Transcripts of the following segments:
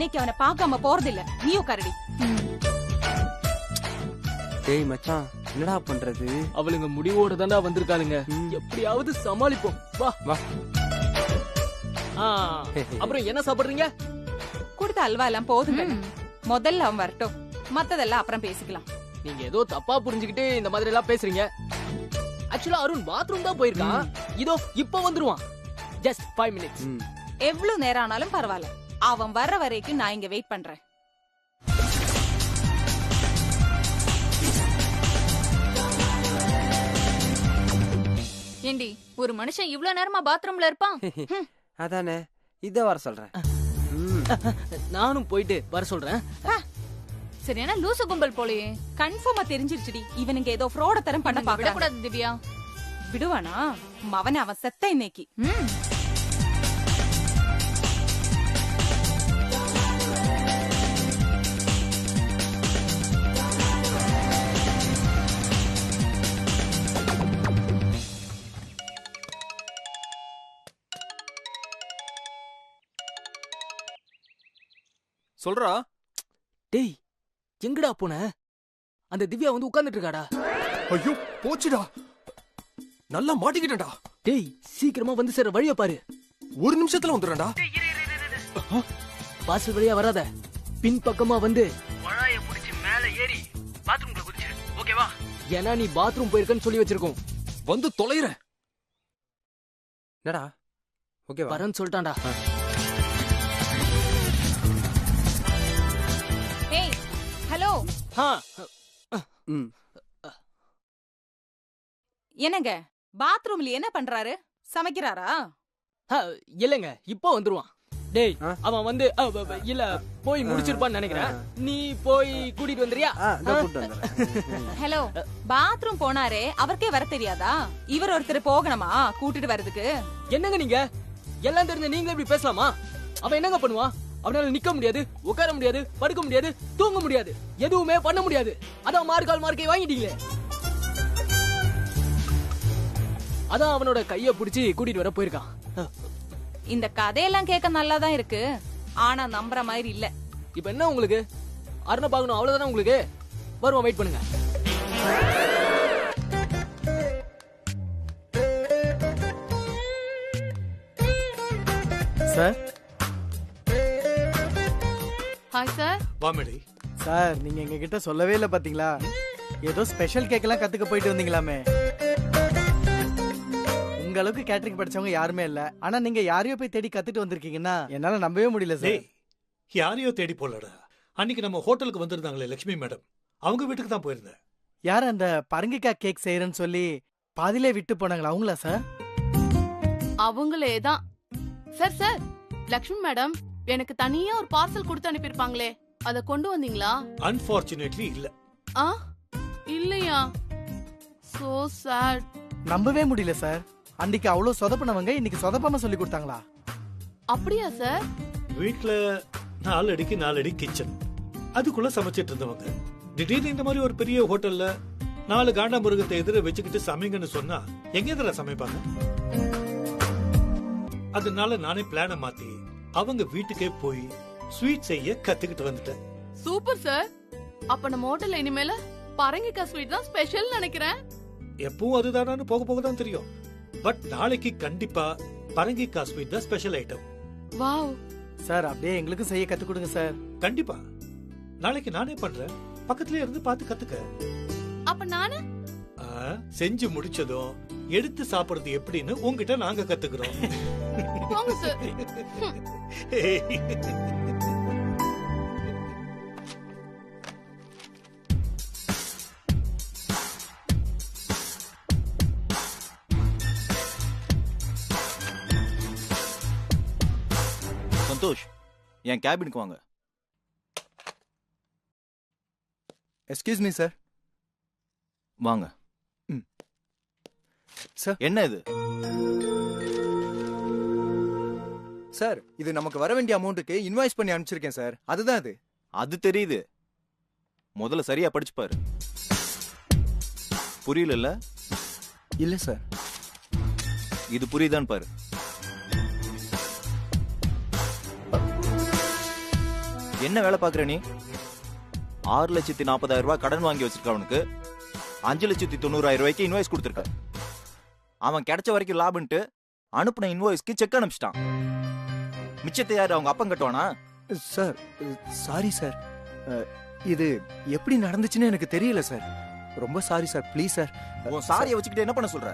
இன்னைக்கு அவனை பார்க்காம போறதில்ல. நீ உட்காரடி. டேய் மச்சான், என்னடா பண்றது? அவளுங்க முடிவோட தாண்டா வந்திருக்காளுங்க. எப்படியாவது சமாளிப்போம். வா வா. அப்புறம் என்ன சாப்பிடுறீங்க? கொடுத்த அல்வா எல்லாம் போதுங்க. முதல்ல அவன் வரட்டும், மத்ததெல்லாம் அப்புறம் பேசிக்கலாம். நீங்க ஏதோ தப்பா புரிஞ்சுக்கிட்டு இந்த மாதிரி எல்லாம் பேசுறீங்க. ஆக்சுவலா அருண் பாத்ரூம் தான் போயிருக்கான். இதோ இப்ப வந்துருவான். Just 5 minutes. எவ்வளவு நேரம் ஆனாலும் பரவாயில்ல, அவன் வர்ற வரைக்கும் நான் இங்க வெயிட் பண்றேன். ஏண்டி, ஒரு மனுஷன் இவ்ளோ நேரமா பாத்ரூம்ல இருப்பான்? அதானே, இத வர சொல்றேன். நானும் போயிட்டு வர சொல்றேன். சரியான லூசு கும்பல் போலயே. கன்ஃபார்மா தெரிஞ்சிருச்சுடி, இவனுங்க ஏதோ ஃப்ராட தரம் பண்ண பாக்கறாங்க. விடக்கூடாது திவ்யா. விடுவானா? மவன அவன் செத்த இன்னைக்கு. சொல்றா. டேய், எங்கடா போன? அந்த திவ்யா வந்து உட்கார்ந்துட்டு இருக்காடா. ஐயோ போச்சுடா, நல்லா மாட்டிக்கிட்டேன்டா. டேய், சீக்கிரமா வந்து சேர வழிய பாரு. ஒரு நிமிஷத்துல வந்துடுறேன்டா. வாசல் வழியா வராத, பின் பக்கமா வந்து வழாய புடிச்சு மேல ஏறி பாத்ரூம்ல குதிச்சிரு. ஓகேவா? ஏன்னா நீ பாத்ரூம் போயிருக்கன்னு சொல்லி வச்சிருக்கோம். வந்து தொலைற. என்னடா? ஓகேவா? வரேன்னு சொல்லிட்டான்டா. ஏய், ஹலோ. என்னங்க, பாத்ரூம்ல என்ன பண்றாரு? சமைக்கிறாரா? இல்லங்க, இப்போ வந்துருவான். டேய், அவன் வந்து இல்ல போய் முடிச்சிருப்பான்னு நினைக்கிறேன். நீ போய் கூட்டிட்டு வந்துறியா? ஹலோ, பாத்ரூம் போனாரே, அவருக்கே வர தெரியாதா? இவர் ஒருத்தர் போகணுமா கூட்டிட்டு வர்றதுக்கு? என்னங்க நீங்க எல்லாம் தெரிஞ்ச நீங்களே இப்படி பேசலாமா? அவன் என்னங்க பண்ணுவான்? அவனால நிக்க முடியாது, உட்கார முடியாது, படுக்க முடியாது, தூங்க முடியாது, எதுவுமே பண்ண முடியாது. அதான் மார்க்கால் மார்க்கை வாங்கிட்டீங்களே. அதான் அவனோட கைய புடிச்சு கூட்டிட்டு வர போயிருக்கான். இந்த கதையெல்லாம் கேட்க நல்லாதான் இருக்கு, ஆனா நம்புற மாதிரி இல்ல. இப்ப என்ன உங்களுக்கு? அருணை பாக்கணும் அவ்வளவுதானே உங்களுக்கு? வருவான், வெயிட் பண்ணுங்க. சார். Hi sir. வாமேடி. சார், நீங்க எங்க கிட்ட சொல்லவே இல்ல பாத்தீங்களா? ஏதோ ஸ்பெஷல் கேக் எல்லாம் கத்துக்க போயிட்டு வந்தீங்களாமே. உங்க அளவுக்கு கேட்டரிங் படிச்சவங்க யாருமே இல்ல, ஆனா நீங்க யாரையோ போய் தேடி கத்துட்டு வந்திருக்கீங்கன்னா என்னால நம்பவே முடியல சார். யாரையோ தேடி போலடா. அன்னைக்கு நம்ம ஹோட்டலுக்கு வந்திருந்தாங்களே லட்சுமி மேடம், அவங்க வீட்டுக்கு தான் போயிருந்தேன். யார் அந்த பரங்கிக்காய் கேக் செய்யறேன்னு சொல்லி பாதிலே விட்டு போனாங்களா, அவங்களா சார்? அவங்களே தான் சார். சார், லக்ஷ்மி மேடம் எனக்கு தனியா ஒரு பார்சல் கொடுத்து அனுப்பியிருப்பாங்களே, அத கொண்டு வந்தீங்களா? அன்பார்ச்சுனேட்லி இல்ல. இல்லையா? So sad. நம்பவே முடியல சார். அன்னைக்கு அவ்வளவு சொதப்பினவங்க இன்னைக்கு சொதப்பாம சொல்லி கொடுத்தாங்களா? அப்படியா சார்? வீட்ல 4 அடிக்கு 4 அடி கிச்சன், அதுக்குள்ள சமைச்சிட்டு இருந்தவங்க திடீர்னு இந்த மாதிரி ஒரு பெரிய ஹோட்டல்ல 4 காண்டா மிருகத்தை எதிர வச்சுக்கிட்டு சமைங்கன்னு சொன்னா எங்க எதிர சமைப்பாங்க? அதனால நானே பிளான மாத்தி அவங்க வீட்டுக்கே போய் ஸ்வீட் செய்ய கத்துக்கிட்டு வந்துட்டேன். Super sir. அப்ப நம்ம ஹோட்டல்ல இனிமேல பரங்கிக்காய் ஸ்வீட் தான் ஸ்பெஷல் நினைக்கிறேன். எப்பவும் அதுதானு போக போக தான் தெரியும். பட் நாளைக்கு கண்டிப்பா பரங்கிக்காய் ஸ்வீட் தான் ஸ்பெஷல் ஐட்டம். வாவ் சார், அப்படியே எங்களுக்கும் செய்ய கத்து கொடுங்க சார். கண்டிப்பா நாளைக்கு நானே பண்றேன், பக்கத்துல இருந்து பார்த்து கத்துக்க. அப்ப நானு செஞ்சு முடிச்சதும் எடுத்து சாப்பிடுறது எப்படின்னு உங்ககிட்ட நாங்க கத்துக்கிறோம். போங்க சார். சந்தோஷ், என் கேபினுக்கு வாங்க. Excuse me sir. வாங்க. சார், என்ன இது? சார், இது நமக்கு வர வேண்டிய அமௌண்ட்டுக்கு இன்வாய்ஸ் பண்ணி அனுப்பிச்சிருக்கேன் சார். அதுதான் அது. அது தெரியுது, முதல்ல சரியா படிச்சு பாரு. புரியல? இல்ல சார். இது புரியுதான்னு பாரு. என்ன வேலை பாக்குற நீ? 6,40,000 ரூபாய் கடன் வாங்கி வச்சிருக்கவனுக்கு 5,90,000 ரூபாய்க்கு இன்வாய்ஸ் கொடுத்துருக்க. அவன் கிடைச்ச வரைக்கும் லாபம்ட்டு அனுப்புன இன்வாய்ஸ்க்கு செக் அனுப்பிச்சிட்டான். மிச்சத்தை யாரு அவங்க அப்பன் கட்டுவானா? சார் சாரி சார், இது எப்படி நடந்துச்சுன்னு எனக்கு தெரியல சார். ரொம்ப சாரி சார், ப்ளீஸ் சார். உன் சாரியை வச்சுக்கிட்டு என்ன பண்ண சொல்ற?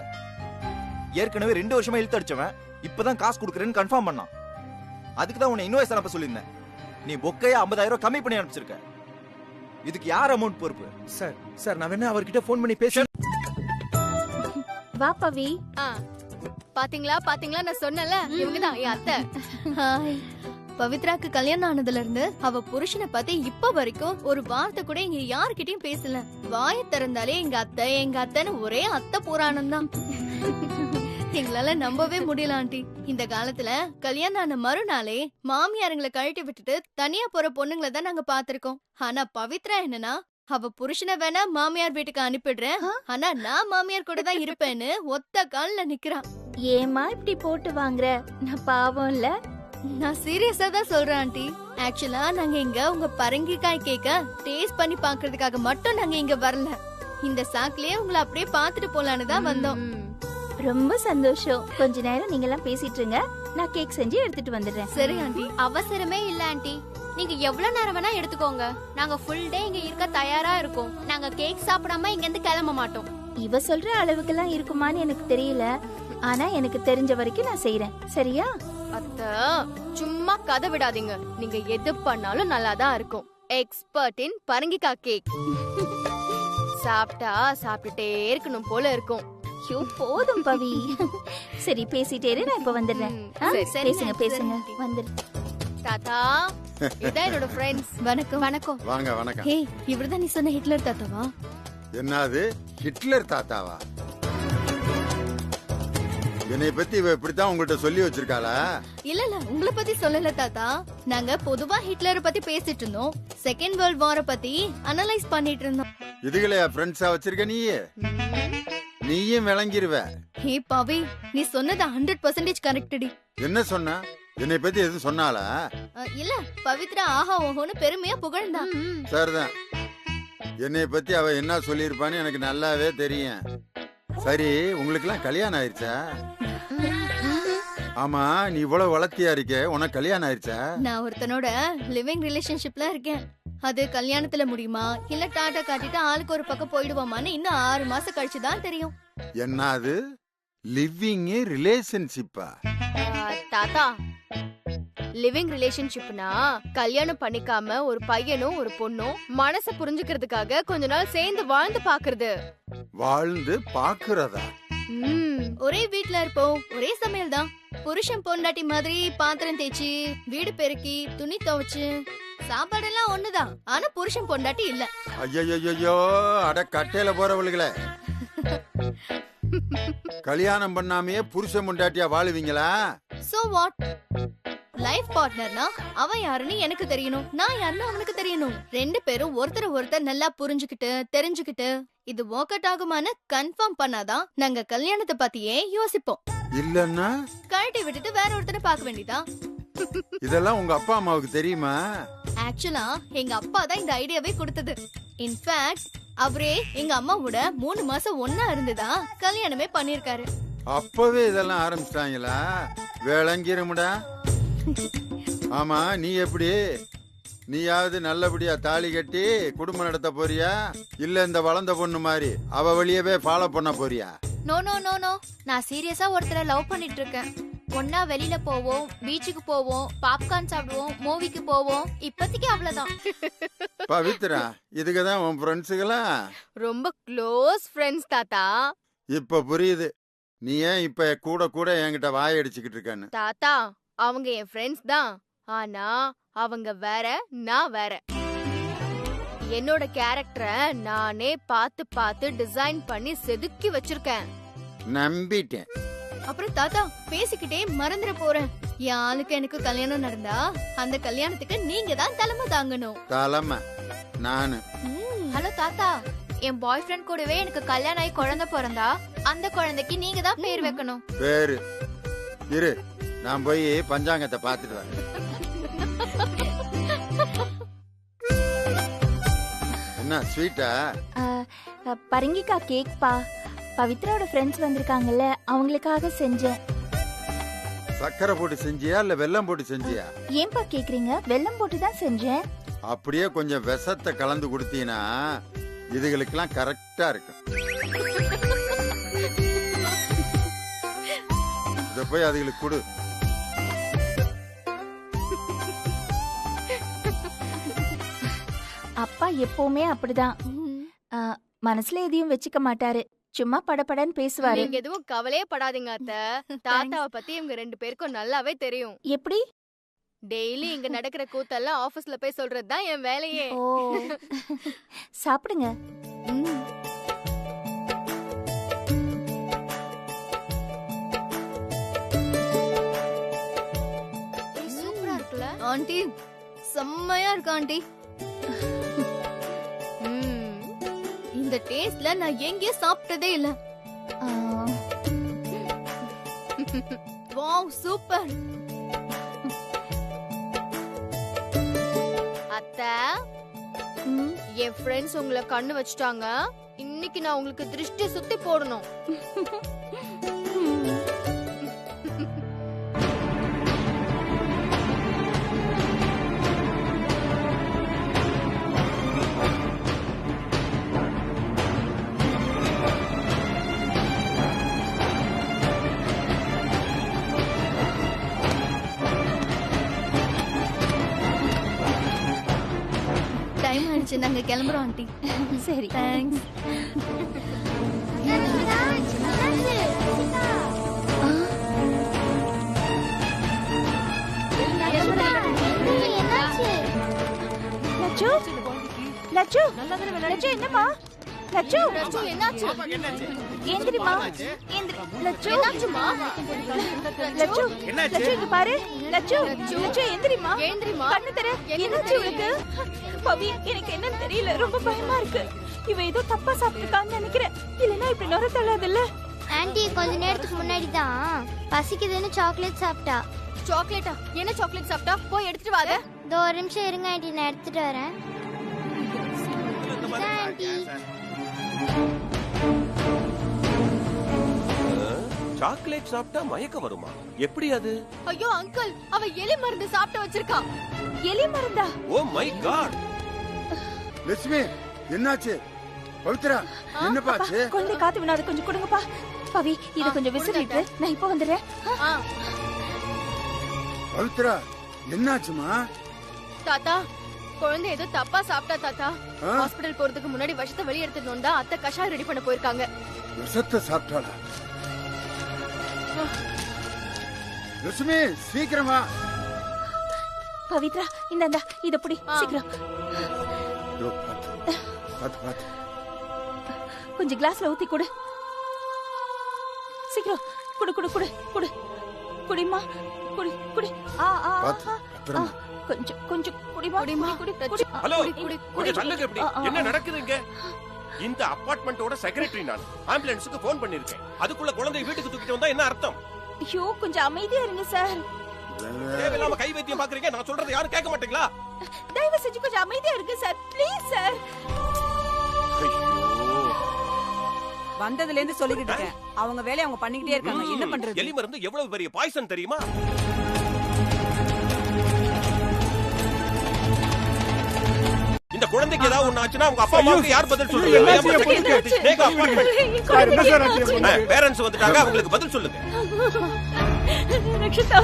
ஏற்கனவே 2 வருஷமா இழுத்து அடிச்சவன் இப்பதான் காசு கொடுக்குறேன்னு கன்ஃபார்ம் பண்ணான். அதுக்கு தான் உன்னை இன்வாய்ஸ் அனுப்ப சொல்லியிருந்தேன். நீ பொக்கையா 50,000 ரூபாய் கம்மி பண்ணி அனுப்பிச்சிருக்க. இதுக்கு யார் அமௌண்ட் பொறுப்பு? சார் சார் நான் வேணா அவர்கிட்ட ஃபோன் பண்ணி பேச. வா பவி. பாத்தீங்களா பாத்தீங்களா, நான் சொன்னல இவங்கதான் என் அத்தை. பவித்ராக்கு கல்யாணம் ஆனதுல இருந்து அவ புருஷனை பத்தி இப்ப வரைக்கும் ஒரு வார்த்தை கூட இங்க யாருக்கிட்டயும் பேசல. வாய திறந்தாலே எங்க அத்தைன்னு ஒரே அத்தை புராணம் தான். எங்களால நம்பவே முடியல ஆண்டி. இந்த காலத்துல கல்யாணம் ஆன மறுநாளே மாமியாருங்களை கழட்டி விட்டுட்டு தனியா போற பொண்ணுங்களை தான் நாங்க பாத்திருக்கோம். ஆனா பவித்ரா என்னன்னா, அவ புருஷனை வேணா மாமியார் வீட்டுக்கு அனுப்பிடுறேன், ஆனா நான் மாமியார் கூட தான் இருப்பேன்னு ஒத்த கால்ல நிக்கிறான். ஏமா இப்படி போட்டு வாங்குற? நான் பாவம் இல்ல. நான் சீரியஸா தான் சொல்றேன் ஆண்டி. ஆக்சுவலா நாங்க இங்க உங்க பரங்கிக்காய் கேக்க டேஸ்ட் பண்ணி பாக்குறதுக்காக மட்டும் நாங்க இங்க வரல. இந்த சாக்குலயே உங்களை அப்படியே பாத்துட்டு போலான்னு தான் வந்தோம். ரொம்ப சந்தோஷம். கொஞ்ச நேரம் நீங்க எல்லாம் பேசிட்டு இருங்க, நான் கேக் செஞ்சு எடுத்துட்டு வந்துடுறேன். சரி ஆண்டி. அவசரமே இல்ல ஆண்டி, நீங்க எவ்வளவு நேரம் வேணா எடுத்துக்கோங்க. நாங்க ஃபுல் டே இங்க இருக்க தயாரா இருக்கோம். நாங்க கேக் சாப்பிடாம இங்க இருந்து கிளம்ப மாட்டோம். இவ சொல்ற அளவுக்கெல்லாம் இருக்குமான்னு எனக்கு தெரியல, ஆனா எனக்கு தெரிஞ்ச வரைக்கும் நான் செய்யறேன். சரியா அத்த? சும்மா கதை விடாதீங்க. நீங்க எது பண்ணாலும் நல்லாதான் இருக்கும். எக்ஸ்பர்ட் இன் பரங்கிக்காய் கேக். சாப்பிட்டா சாப்பிட்டுட்டே இருக்கணும் போல இருக்கும். போதும் பவி. சரி பேசிட்டே இரு, நான் இப்ப வந்துடுறேன். பேசுங்க பேசுங்க, வந்துடு. தாத்தா, இதான் என்னோட ஃப்ரெண்ட்ஸ். வணக்கம். வணக்கம். வாங்க. வணக்கம். ஹே, இவர்தான் நீ சொன்ன ஹிட்லர் தாத்தாவா? என்னது ஹிட்லர் தாத்தாவா? என்னை பத்தி இவ இப்படித்தான் உங்கள்ட்ட சொல்லி வச்சிருக்காளா? இல்ல உங்களை பத்தி சொல்லல தாத்தா. நாங்க பொதுவா ஹிட்லரை பத்தி பேசிட்டு இருந்தோம். செகண்ட் வேர்ல்ட் வார பத்தி அனலைஸ் பண்ணிட்டு இருந்தோம். இதுகளையா ஃப்ரெண்ட்ஸா வச்சிருக்க நீயும் விளங்கிருவ. ஹே பவி, நீ சொன்னது 100% கரெக்ட் டி. என்ன சொன்ன? என்னை பத்தி எதுவும் சொன்னாளா? இல்ல, பவித்ரா ஆஹா ஓஹோன்னு பெருமையா புகழ்ந்தா. சரிதான். என்னை பத்தி அவ என்ன சொல்லிருப்பான்னு எனக்கு நல்லாவே தெரியும். சரி, உங்களுக்கு எல்லாம் கல்யாணம் ஆயிருச்சா? ஆமா, நீ இவ்வளவு வளர்த்தியா இருக்க, உனக்கு கல்யாணம் ஆயிருச்சா? நான் ஒருத்தனோட லிவிங் ரிலேஷன்ஷிப்ல இருக்கேன். அது கல்யாணத்துல முடியுமா இல்ல டாட்டா காட்டிட்டு ஆளுக்கு ஒரு பக்கம் போயிடுவோமான்னு இன்னும் 6 மாசம் கழிச்சுதான் தெரியும். என்னது லிவிங் ரிலேஷன்ஷிப்பா? தாத்தா, லிவிங் ரிலேஷன்ஷிப்னா கல்யாணம் பண்ணிக்காம ஒரு பையனும் ஒரு பொண்ணும் மனச புரிஞ்சுக்கிறதுக்காக கொஞ்ச நாள் சேர்ந்து வாழ்ந்து பாக்குறது. வாழ்ந்து பாக்குறதா? ஒரே வீட்ல இருப்போம், ஒரே சமையல் தான். புருஷன் பொண்டாட்டி மாதிரி பாத்திரம் தேய்ச்சி வீடு பெருக்கி துணி துவைச்சு சாப்பாடெல்லாம் ஒண்ணுதான், ஆனா புருஷன் பொண்டாட்டி இல்ல. ஐயோ, அட கட்டையில போறவளுகளே. கல்யாணம் பண்ணாமையே புருஷன் பொண்டாட்டியா வாழுவீங்களா? So what? லைஃப் பார்ட்னர்னா அவன் யாருன்னு எனக்கு தெரியணும், நான் யாருன்னு அவனுக்கு தெரியணும். 2 பேரும் ஒருத்தர் நல்லா புரிஞ்சுக்கிட்டு தெரிஞ்சுக்கிட்டு இது ஒர்க் அவுட் ஆகுமான்னு கன்ஃபார்ம் பண்ணாதான் நாங்க கல்யாணத்தை பத்தியே யோசிப்போம். இல்லன்னா கழட்டி விட்டுட்டு வேற ஒருத்தரை பார்க்க வேண்டியதா? இதெல்லாம் உங்க அப்பா அம்மாவுக்கு தெரியுமா? ஆக்சுவலா எங்க அப்பா தான் இந்த ஐடியாவே கொடுத்தது. இன்ஃபேக்ட் அவரே எங்க அம்மாவோட 3 மாசம் ஒன்னா இருந்துதா கல்யாணமே பண்ணிருக்காரு. அப்பவே இதெல்லாம் ஆரம்பிச்சிட்டாங்களா? விளங்கிருமுடா. ஆமா, நீ எப்படி? நீயாவது நல்லபடியா தாலி கட்டி குடும்பம் நடத்த போறியா இல்ல இந்த வளர்ந்த பொண்ணு மாதிரி அவ வழியவே ஃபாலோ பண்ண போறியா? நோ நோ நோ நோ, நான் சீரியஸா ஒருத்தரை லவ் பண்ணிட்டு இருக்கேன். ஒன்னா வெளியில போவோம், பீச்சுக்கு போவோம், பாப்கார்ன் சாப்பிடுவோம், மூவிக்கு போவோம். இப்போதைக்கு அவ்வளவுதான். பவித்ரா, இதுக்குதான் உன் ஃப்ரெண்ட்ஸுகளா? ரொம்ப க்ளோஸ் ஃப்ரெண்ட்ஸ் தாத்தா. இப்ப புரியுது நீ ஏன் இப்ப கூட என்கிட்ட வாய் அடிச்சுக்கிட்டு இருக்கன்னு. தாத்தா, அவங்க என் ஃப்ரெண்ட்ஸ் தான், ஆனா அவங்க வேற, நான் வேற. என்னோட கேரக்டரை நானே பார்த்து டிசைன் பண்ணி செதுக்கி வச்சிருக்கேன். நம்பிட்டேன். அப்புறம் தாத்தா, பேசிக்கிட்டே மறந்துட போறேன். என் ஆளுக்கு எனக்கு கல்யாணம் நடந்தா அந்த கல்யாணத்துக்கு நீங்க தான் தலைமை தாங்கணும். தலைமை நானு. ஹலோ தாத்தா, என் பாய் ஃப்ரெண்ட் கூடவே எனக்கு கல்யாணம் ஆகி குழந்தை பிறந்தா அந்த குழந்தைக்கு நீங்க தான் பேர் வைக்கணும். பேரு இரு, நான் போய் பஞ்சாங்கத்தை பாத்துட்டு வரேன். என்ன ஸ்வீட்டா? பரங்கிக்காய் கேக் பா. பவித்ராவோட ஃப்ரெண்ட்ஸ் வந்திருக்காங்கல்ல, அவங்களுக்காக செஞ்சேன். சக்கரை போட்டு செஞ்சியா இல்ல வெல்லம் போட்டு செஞ்சியா? ஏன்பா கேக்குறீங்க? வெல்லம் போட்டு தான் செஞ்சேன். அப்படியே கொஞ்சம் விஷத்தை கலந்து கொடுத்தீங்கன்னா இதுகளுக்கெல்லாம் கரெக்டா இருக்கும். இத போய் அதுகளுக்கு கொடு. அப்பா எப்பவுமே அப்படிதான். மனசுல எதையும் வச்சுக்க மாட்டாரு. சும்மா படபடன்னு பேசுவாரு. நீங்க எதுவும் கவலையே படாதீங்க அத்தை. தாத்தாவை பத்தி இவங்க 2 பேருக்கும் நல்லாவே தெரியும். எப்படி? டெய்லி இங்க நடக்கிற கூத்தெல்லாம் ஆபீஸ்ல போய் சொல்றதுதான் என் வேலையே. ஓ, சாப்பிடுங்க. சூப்பரா இருக்குல்ல ஆண்டி? செம்மையா இருக்கு ஆண்டி. இந்த டேஸ்ட்ல நான் எங்கேயும் சாப்பிட்டதே இல்ல. Wow, super. அத்தை, என் ஃப்ரெண்ட்ஸ் உங்களை கண்ணு வச்சுட்டாங்க. இன்னைக்கு நான் உங்களுக்கு திருஷ்டி சுத்தி போடணும். டைம் ஆயிடுச்சு, நாங்க கிளம்புறோம் ஆண்டி. சரி, தேங்க்ஸ். லட்சு, லட்சு என்னம்மா? லட்சு, என்னாச்சு? ஏந்திரிமா, ஏந்திரி. லட்சு, என்னாச்சுமா? லட்சு, லட்சு இங்க பாரு. லட்சு, லட்சு ஏந்திரிமா, ஏந்திரிமா. கண்ணு தர. என்னாச்சு உனக்கு? பவி, எனக்கு என்னன்னு தெரியல, ரொம்ப பயமா இருக்கு. இவ ஏதோ தப்பா சாப்பிட்டுருக்கான்னு நினைக்கிறேன். இல்லனா இப்படி நொர தள்ளாதுல்ல. ஆன்ட்டி கொஞ்ச நேரத்துக்கு முன்னாடி தான் பசிக்குதுன்னு சாக்லேட் சாப்பிட்டா. சாக்லேட்டா? என்ன சாக்லேட் சாப்பிட்டா? போய் எடுத்துட்டு வாத. இதோ ஒரு நிமிஷம் இருங்க ஆன்ட்டி, நான் எடுத்துட்டு வரேன். ஆன்ட்டி, சாக்லேட் சாப்பிட்டா மயக்கம் வருமா? எப்படி அது? ஐயோ அங்கிள், அவ எலி மருந்து சாப்பிட்டு வச்சிருக்கா. எலி மருந்தா? Oh my God. லட்சுமி, என்னாச்சு? பவித்ரா, என்னப்பாச்சு? குழந்தை காத்து விடாது, கொஞ்சம் கொடுங்கப்பா. பவி, இத கொஞ்சம் விசிறிட்டு நான் இப்ப வந்துடுறேன். பவித்ரா, என்னாச்சுமா? தாத்தா, குழந்தை ஏதோ தப்பா சாப்பிட்டா தாத்தா. ஹாஸ்பிடல் போறதுக்கு முன்னாடி விஷத்தை வெளிய எடுத்துட்டு தான் அத்தை கஷாயம் ரெடி பண்ண போயிருக்காங்க. விஷத்தை சாப்பிட்டாளா? லட்சுமி, சீக்கிரமா. பவித்ரா, இந்தா இத புடி, சீக்கிரம். கொஞ்சம் கிளாஸ்ல ஊத்தி கொடு. சீக்கிரம் குடு குடு குடு குடு. குடிமா, குடி குடி. கொஞ்சம் கொஞ்சம் குடிமா, குடி குடி. ஹலோ, கொஞ்சம் சொல்லுங்க, எப்படி என்ன நடக்குதுங்க? இந்த அபார்ட்மெண்டோட செக்ரட்டரி நான். ஆம்புலன்ஸ்க்கு போன் பண்ணிருக்கேன். அதுக்குள்ள குழந்தை வீட்டுக்கு தூக்கிட்டு வந்தா என்ன அர்த்தம்? ஐயோ, கொஞ்சம் அமைதியா இருங்க சார். தேவையில்லாம கை வைத்தியம் பாக்குறீங்க. நான் சொல்றது யாரும் கேட்க மாட்டீங்களா? தயவு செஞ்சு கொஞ்சம் அமைதியா இருங்க சார், ப்ளீஸ் சார். வந்ததுல இருந்து சொல்லிக்கிட்டு இருக்கேன். அவங்க வேலையை அவங்க பண்ணிக்கிட்டே இருக்காங்க. என்ன பண்றது? எலி மருந்து எவ்வளவு பெரிய பாய்சன் தெரியுமா? இந்த குழந்தைக்கு ஏதாவது ஒண்ணு ஆச்சுன்னா உங்க அப்பா அம்மாவுக்கு யார் பதில் சொல்லுங்க? பேரண்ட்ஸ் வந்துட்டாங்க, அவங்களுக்கு பதில் சொல்லுங்க. ரக்ஷிதா,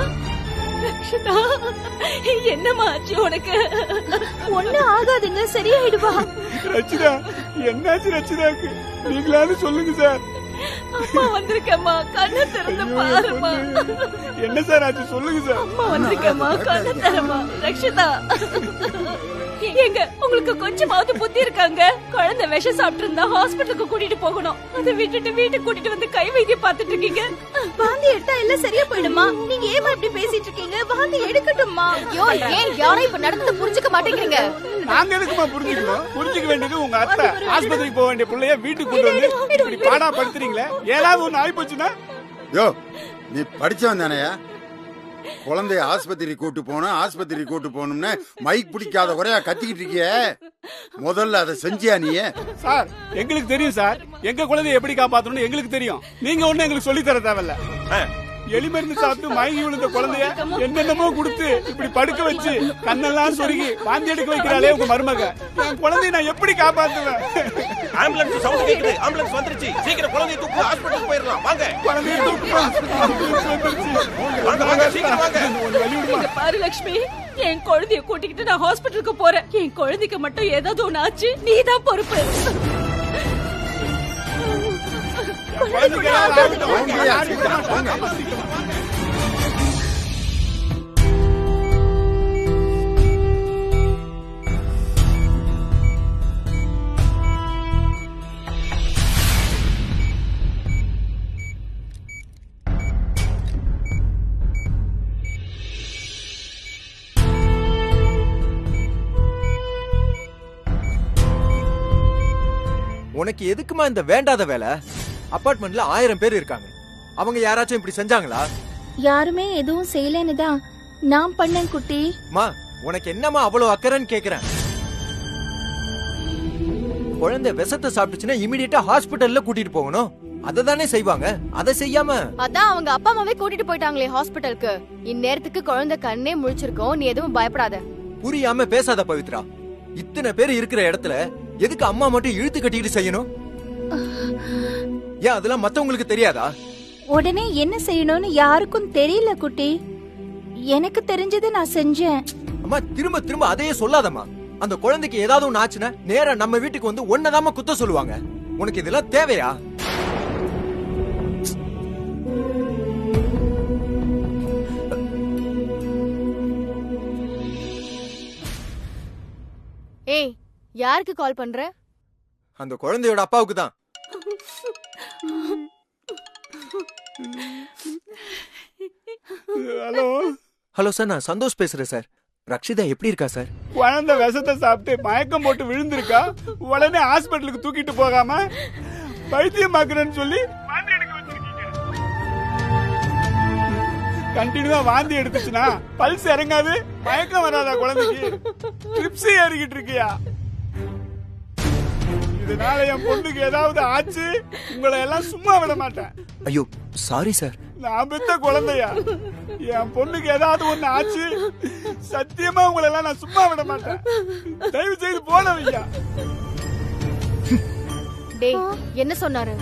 ரக்ஷிதா, என்னமா ஆச்சு உனக்கு? ஒண்ணும் ஆகாதுங்க, சரியாயிடுவா. ரச்சிதா, என்னாச்சு ரச்சிதாக்கு? நீங்களாவது சொல்லுங்க சார். அம்மா வந்திருக்கேம்மா, கண்ணை திறந்து பாருமா. என்ன சார் ஆச்சு? சொல்லுங்க சார். அம்மா வந்திருக்கேம்மா, கண்ணை திறமா. ரக்ஷிதா, எங்க உங்களுக்கு கொஞ்சமாவது புத்தி இருக்காங்க? குழந்தை விஷம் சாப்பிட்டு இருந்தா ஹாஸ்பிட்டலுக்கு கூட்டிட்டு போகணும். அதை விட்டுட்டு வீட்டுக்கு கூட்டிட்டு வந்து கை வைத்தியம் பார்த்துட்டு இருக்கீங்க. வாந்தி எடுத்தா எல்லாம் சரியா போயிடுமா? நீங்க ஏமா இப்படி பேசிட்டு இருக்கீங்க? வாந்தி எடுக்கட்டுமா? ஐயோ, ஏன் யாரும் இப்ப நடந்து புரிஞ்சுக்க மாட்டேங்கிறீங்க? நாங்க எதுக்குமா புரிஞ்சுக்கணும்? புரிஞ்சுக்க வேண்டியது உங்க அத்தை. ஆஸ்பத்திரிக்கு போக வேண்டிய பிள்ளைய வீட்டுக்கு கொண்டு வந்து இப்படி பாடா படுத்துறீங்களே. ஏதாவது ஒண்ணு ஆயி போச்சுன்னா? யோ, நீ படிச்சவன் தானயா? குழந்தைய ஆஸ்பத்திரி கூட்டு போகணும்னு மைக் பிடிக்காத குறையா கத்திக்கிட்டு இருக்கியே, முதல்ல அதை செஞ்சியா நீ? சார் எங்களுக்கு தெரியும் சார், எங்க குழந்தைய எப்படி காப்பாத்தணும்னு எங்களுக்கு தெரியும். நீங்க ஒண்ணு எங்களுக்கு சொல்லி தர தேவையில்ல. எலி மருந்து சாப்பிட்டு மயங்கி விழுந்த குழந்தைய என்னென்னமோ கொடுத்து இப்படி படுக்க வச்சு கண்ணெல்லாம் சொருகி வாந்தி எடுக்க வைக்கிறாளே உங்க மருமக. என் குழந்தைய நான் எப்படி காப்பாத்துவேன்? ஆம்புலன்ஸ் சவுண்ட் கேக்குது, ஆம்புலன்ஸ் வந்துருச்சு. சீக்கிரம் குழந்தையை தூக்கு, ஹாஸ்பிடலுக்கு போயிடலாம். வாங்க குழந்தைய தூக்கு. வாங்க வாங்க சீக்கிரம் வாங்க. இங்க பாரு லட்சுமி, என் குழந்தைய கூட்டிக்கிட்டு நான் ஹாஸ்பிடலுக்கு போறேன். என் குழந்தைக்கு மட்டும் ஏதாவது ஒண்ணு ஆச்சு, நீதான் பொறுப்பு. உனக்கு எதுக்குமா இந்த வேண்டாத வேலை? அபார்ட்மெண்ட்ல 1000 பேர் இருக்காங்க, அவங்க யாராச்சும் இப்படி செஞ்சாங்களா? யாருமே எதுவும் செய்யலன்னு தான் நான் பண்ணேன் குட்டி. மா உனக்கு என்னமா அவ்வளவு அக்கறைன்னு கேக்குறேன். குழந்தை விஷத்தை சாப்பிட்டுச்சுன்னா இமிடியேட்டா ஹாஸ்பிடல்ல கூட்டிட்டு போகணும், அததானே செய்வாங்க. அதை செய்யாம அதான் அவங்க அப்பா அம்மாவே கூட்டிட்டு போயிட்டாங்களே ஹாஸ்பிடலுக்கு. இந்நேரத்துக்கு குழந்தை கண்ணே முழிச்சிருக்கோம், நீ எதுவும் பயப்படாத. புரியாம பேசாத பவித்ரா. இத்தனை பேர் இருக்கிற இடத்துல எதுக்கு அம்மா மட்டும் இழுத்து கட்டிட்டு செய்யணும்? ஏன் அதெல்லாம் மத்தவங்களுக்கு தெரியாதா? உடனே என்ன செய்யணும்னு யாருக்கும் தெரியல குட்டி. எனக்கு தெரிஞ்சதை நான் செஞ்சேன். அம்மா திரும்ப திரும்ப அதையே சொல்லாதம்மா. அந்த குழந்தைக்கு ஏதாவது ஒண்ணு ஆச்சுன்னா நேரா நம்ம வீட்டுக்கு வந்து ஒன்னதாம குத்த சொல்லுவாங்க. உனக்கு இதெல்லாம் தேவையா? ஏய், யாருக்கு கால் பண்ற? அந்த குழந்தையோட அப்பாவுக்கு தான். ஹலோ ஹலோ சார், நான் சந்தோஷ் பேசுறேன் சார். ரக்ஷிதா எப்படி இருக்கா சார்? குழந்தை விஷத்தை சாப்பிட்டு மயக்கம் போட்டு விழுந்திருக்கா. உடனே ஹாஸ்பிட்டலுக்கு தூக்கிட்டு போகாம பைத்தியமாக்குறேன்னு சொல்லி வாந்தி எடுக்க வச்சிருக்கீங்க. கண்டினியூவா வாந்தி எடுத்துச்சுன்னா பல்ஸ் இறங்காது, மயக்கம் வராதா குழந்தைக்கு? ட்ரிப்ஸ் ஏறிக்கிட்டு இருக்கியா? இதனால என் பொண்ணுக்கு ஏதாவது ஆச்சு, உங்களை எல்லாம் சும்மா விட மாட்டேன். ஐயோ சாரி சார். நான் பெத்த குழந்தையா? என் பொண்ணுக்கு ஏதாவது ஒண்ணு ஆச்சு, சத்தியமா உங்களை எல்லாம் நான் சும்மா விட மாட்டேன். தயவு செய்து போன வையா. டேய், என்ன சொன்னாரு?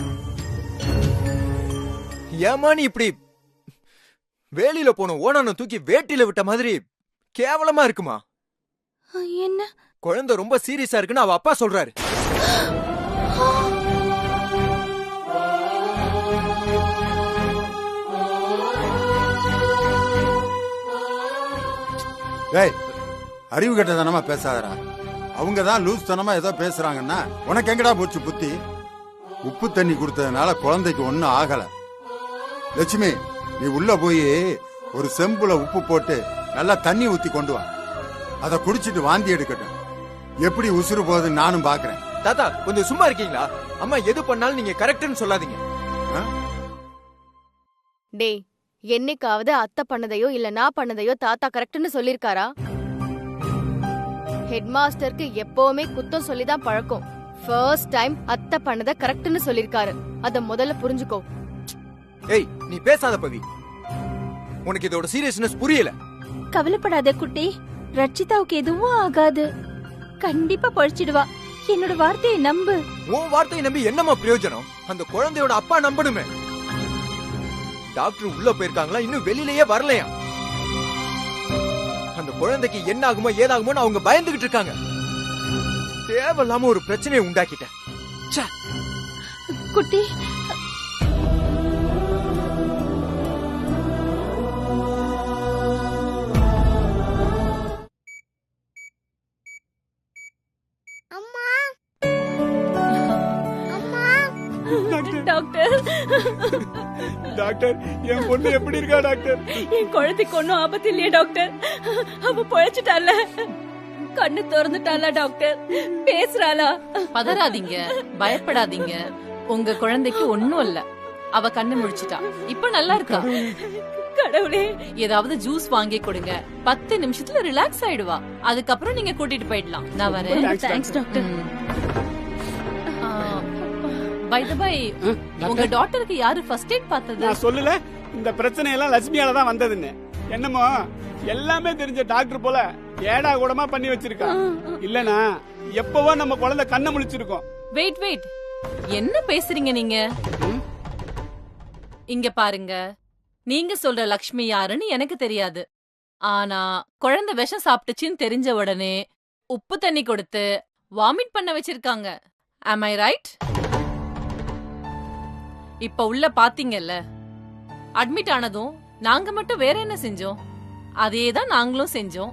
ஏமா நீ இப்படி வேலியில போன ஓனான தூக்கி வேட்டில விட்ட மாதிரி கேவலமா இருக்குமா? என்ன? குழந்தை ரொம்ப சீரியஸா இருக்குன்னு அவ அப்பா சொல்றாரு. அறிவு கெட்டதனமா பேசாதடா. அவங்க தான் லூஸ் தனமா ஏதோ பேசுறாங்கன்னா உனக்கு எங்கடா போச்சு புத்தி? உப்பு தண்ணி கொடுத்ததுனால குழந்தைக்கு ஒன்னும் ஆகல. லட்சுமி, நீ உள்ள போய் ஒரு செம்புல உப்பு போட்டு நல்லா தண்ணி ஊத்தி கொண்டு வா. அத குடிச்சிட்டு வாந்தி எடுக்கட்டும். எப்படி உசுறு போகுதுன்னு நானும் பாக்குறேன். தாத்தா கொஞ்சம் சும்மா இருக்கீங்களா? அம்மா எது பண்ணாலும் நீங்க கரெக்ட்னு சொல்லாதீங்க. டேய், என்னைக்காவது அத்தை பண்ணதையோ இல்ல நான் பண்ணதையோ தாத்தா கரெக்ட்னு சொல்லிருக்காரா? ஹெட் மாஸ்டருக்கு எப்பவுமே குத்தம் சொல்லிதான் பழக்கம். ஃபர்ஸ்ட் டைம் அத்தை பண்ணத கரெக்ட்னு சொல்லிருக்காரு. அத முதல்ல புரிஞ்சுக்கோ. ஏய் நீ பேசாத பவி, உனக்கு இதோட சீரியஸ்னஸ் புரியல. கவலைப்படாத குட்டி, ரட்சிதாவுக்கு எதுவும் ஆகாது. கண்டிப்பா பழிச்சிடுவா. என்னோட வார்த்தையை நம்பு. உன் வார்த்தையை நம்பி என்னமா பிரயோஜனம்? அந்த குழந்தையோட அப்பா நம்பணுமே. டாக்டர் உள்ள போயிருக்காங்களா, இன்னும் வெளியிலேயே வரலையா? அந்த குழந்தைக்கு என்ன ஆகுமோ ஏதாகுமோன்னு அவங்க பயந்துகிட்டு இருக்காங்க. தேவையில்லாம ஒரு பிரச்சனையை உண்டாக்கிட்டேன். குட்டி, டாக்டர் டாக்டர், என் பொண்ணு எப்படி இருக்கா டாக்டர்? என் குழந்தைக்கு ஒன்னும் ஆபத்து இல்லையா டாக்டர்? அவ பொழைச்சிட்டால, கண்ணு திறந்துட்டாளா டாக்டர்? பேசுறாளா? பதறாதீங்க, பயப்படாதீங்க. உங்க குழந்தைக்கு ஒண்ணும் இல்ல. அவ கண்ணு முழிச்சிட்டா, இப்ப நல்லா இருக்கா. கடவுளே, ஏதாவது ஜூஸ் வாங்கி கொடுங்க. 10 நிமிஷத்துல ரிலாக்ஸ் ஆயிடுவா. அதுக்கப்புறம் நீங்க கூட்டிட்டு போயிடலாம். நான் வரேன். Thanks doctor. By the by, உங்க டாக்டருக்கு யாரு ஃபர்ஸ்ட் எய்ட் பார்த்தது? நான் சொல்லல இந்த பிரச்சனை எல்லாம் லட்சுமியால தான் வந்ததுன்னு. என்னமோ எல்லாமே தெரிஞ்ச டாக்டர் போல ஏடா கூடமா பண்ணி வச்சிருக்கா. இல்லனா எப்பவோ நம்ம குழந்தை கண்ணை முழிச்சிருக்கோம். வெயிட் வெயிட், என்ன பேசுறீங்க நீங்க? இங்க பாருங்க, நீங்க சொல்ற லக்ஷ்மி யாருன்னு எனக்கு தெரியாது. ஆனா குழந்தை விஷம் சாப்பிட்டுச்சின்னு தெரிஞ்ச உடனே உப்பு தண்ணி கொடுத்து வாமிட் பண்ண வச்சிருக்காங்க. Am I right? இப்ப உள்ள பாத்தீங்கல்ல, அட்மிட் ஆனதும் நாங்க மட்டும் வேற என்ன செஞ்சோம்? அதேதான் நாங்களும் செஞ்சோம்.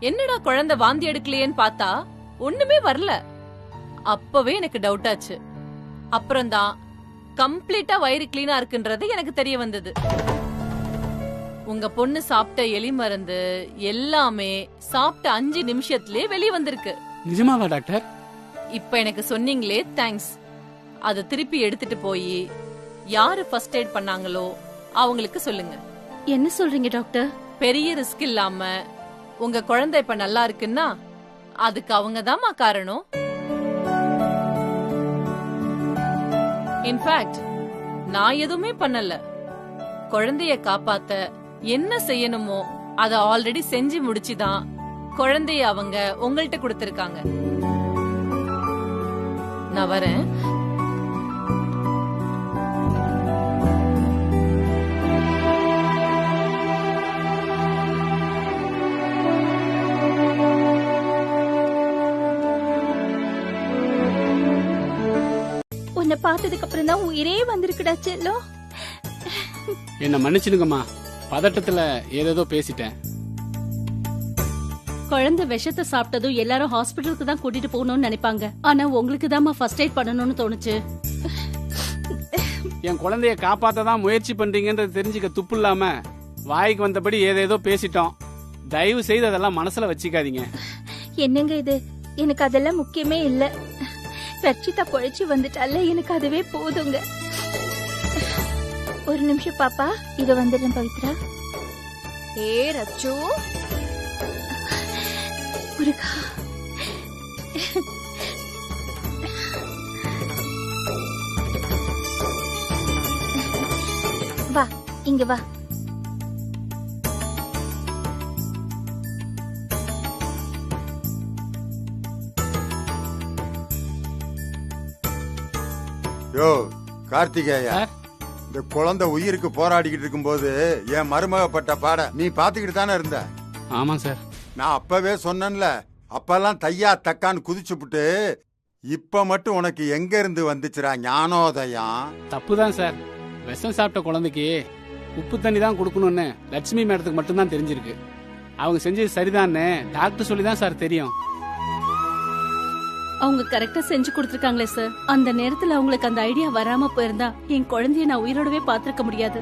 என்னடா குழந்தை வாந்தி எடுக்கலையேன்னு பார்த்தா ஒண்ணுமே வரல. அப்பவே எனக்கு டவுட் ஆச்சு. அப்புறம்தான் கம்ப்ளீட்டா வயிறு கிளீனா இருக்குன்றது எனக்கு தெரிய வந்தது. உங்க பொண்ணு சாப்பிட்ட எலி மருந்து எல்லாமே சாப்பிட்ட 5 நிமிஷத்திலே வெளியே வந்திருக்கு. நிஜமாவா டாக்டர்? இப்ப எனக்கு சொன்னீங்களே, தேங்க்ஸ். அது திருப்பி எடுத்துட்டு போய் யாரு ஃபர்ஸ்ட் எய்ட் பண்ணாங்களோ அவங்களுக்கு சொல்லுங்க. என்ன சொல்றீங்க டாக்டர்? பெரிய ரிஸ்க் இல்லாம உங்க குழந்தை இப்ப நல்லா இருக்குன்னா அதுக்கு அவங்கதாம்மா காரணம். இன்ஃபேக்ட் நான் எதுவுமே பண்ணல. குழந்தைய காப்பாத்த என்ன செய்யணுமோ அத ஆல்ரெடி செஞ்சு முடிச்சுதான் குழந்தைய அவங்க உங்கள்ட்ட கொடுத்திருக்காங்க. நான் வரேன். உன்னை பார்த்ததுக்கு அப்புறம் தான் உயிரே வந்திருக்குடா செல்லம். என்ன மன்னிச்சிடுங்கம்மா, பதட்டத்துல ஏதேதோ பேசிட்டேன். குழந்தை விஷத்தை சாப்பிட்டதும் எல்லாரும் ஹாஸ்பிட்டலுக்கு தான் கூட்டிட்டு போகணும்னு நினைப்பாங்க. ஆனா உங்களுக்கு தான் ஃபர்ஸ்ட் எய்ட் பண்ணணும்னு தோணுச்சு. என் குழந்தைய காப்பாத்ததான் முயற்சி பண்றீங்கன்றது தெரிஞ்சுக்க துப்பு இல்லாம வாய்க்கு வந்தபடி ஏதேதோ பேசிட்டோம். தயவு செய்து அதெல்லாம் மனசுல வச்சுக்காதீங்க. என்னங்க இது? எனக்கு அதெல்லாம் முக்கியமே இல்ல. ரட்சிதா பொழைச்சு வந்துட்டால, எனக்கு அதுவே போதுங்க. ஒரு நிமிஷம் பாப்பா, இத வந்துடுறேன் பவித்ரா. ஏ ரச்சு, முருகா, வா இங்க வா. யோ கார்த்திகேயா, இந்த குழந்தை உயிருக்கு போராடிக்கிட்டு இருக்கும்போது என் மருமகப்பட்ட பாட நீ பாத்துக்கிட்டு தானே இருந்த? ஆமா சார். நான் அப்பவே சொன்னேன்ல, அப்பெல்லாம் தையா தக்கான்னு குதிச்சுப்புட்டு இப்ப மட்டும் உனக்கு எங்க இருந்து வந்துச்சுரா ஞானோதயம்? தப்புதான் சார். விஷம் சாப்பிட்ட குழந்தைக்கு உப்பு தண்ணி தான் கொடுக்கணும்னு லட்சுமி மேடத்துக்கு மட்டும்தான் தெரிஞ்சிருக்கு. அவங்க செஞ்சது சரிதான்னு டாக்டர் சொல்லிதான் சார் தெரியும். அவங்க கரெக்டா செஞ்சு கொடுத்திருக்காங்களே சார். அந்த நேரத்துல அவங்களுக்கு அந்த ஐடியா வராம போயிருந்தா என் குழந்தைய நான் உயிரோடவே பாத்துருக்க முடியாது.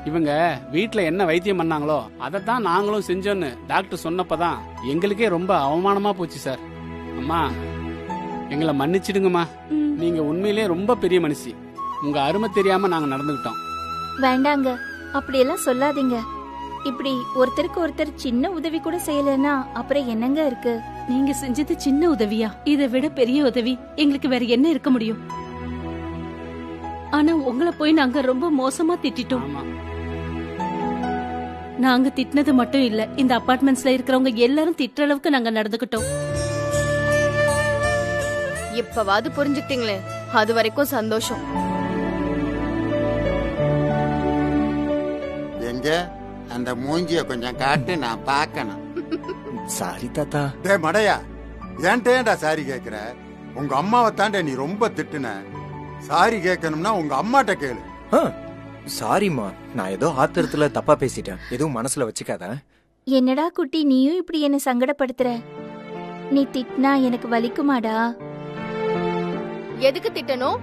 இவங்க வீட்டுல என்ன வைத்தியம் பண்ணாங்களோ அதைத்தான் நாங்களும் செஞ்சோன்னு டாக்டர் சொன்னப்பதான் எங்களுக்கே ரொம்ப அவமானமா போச்சு சார். அம்மா, எங்களை மன்னிச்சிடுங்கம்மா. நீங்க உண்மையிலேயே ரொம்ப பெரிய மனுஷி. உங்க அருமை தெரியாம நாங்க நடந்துகிட்டோம். வேண்டாங்க, அப்படியெல்லாம் சொல்லாதீங்க. இப்படி ஒருத்தருக்கு ஒருத்தர் சின்ன உதவி கூட செய்யலன்னா அப்புறம் என்னங்க இருக்கு? நீங்க செஞ்சது சின்ன உதவியா? இதை விட பெரிய உதவி எங்களுக்கு வேற என்ன இருக்க முடியும்? ஆனா உங்களை போய் நாங்க ரொம்ப மோசமா திட்டிட்டோம். நாங்க திட்டினது மட்டும் இல்ல, இந்த அபார்ட்மெண்ட்ஸ்ல இருக்கிறவங்க எல்லாரும் திட்டுற அளவுக்கு நாங்க நடந்துகிட்டோம். இப்பவாது புரிஞ்சுக்கிட்டீங்களே, அது வரைக்கும் சந்தோஷம். எங்க அந்த மூஞ்சிய கொஞ்சம் காட்டு, நான் பாக்கணும். சாரி தாத்தா. டே மடையா, ஏன்டா சாரி கேக்குற? உங்க அம்மாவை தாண்ட நீ ரொம்ப திட்டுன. சாரி கேட்கணும்னா உங்க அம்மாட்ட கேளு. சாரிம்மா, நான் ஏதோ ஆத்திரத்துல தப்பா பேசிட்டேன். எதுவும் மனசுல வச்சுக்காத. என்னடா குட்டி, நீயும் இப்படி என்ன சங்கடப்படுத்துற? நீ திட்டினா எனக்கு வலிக்குமாடா? எதுக்கு திட்டணும்?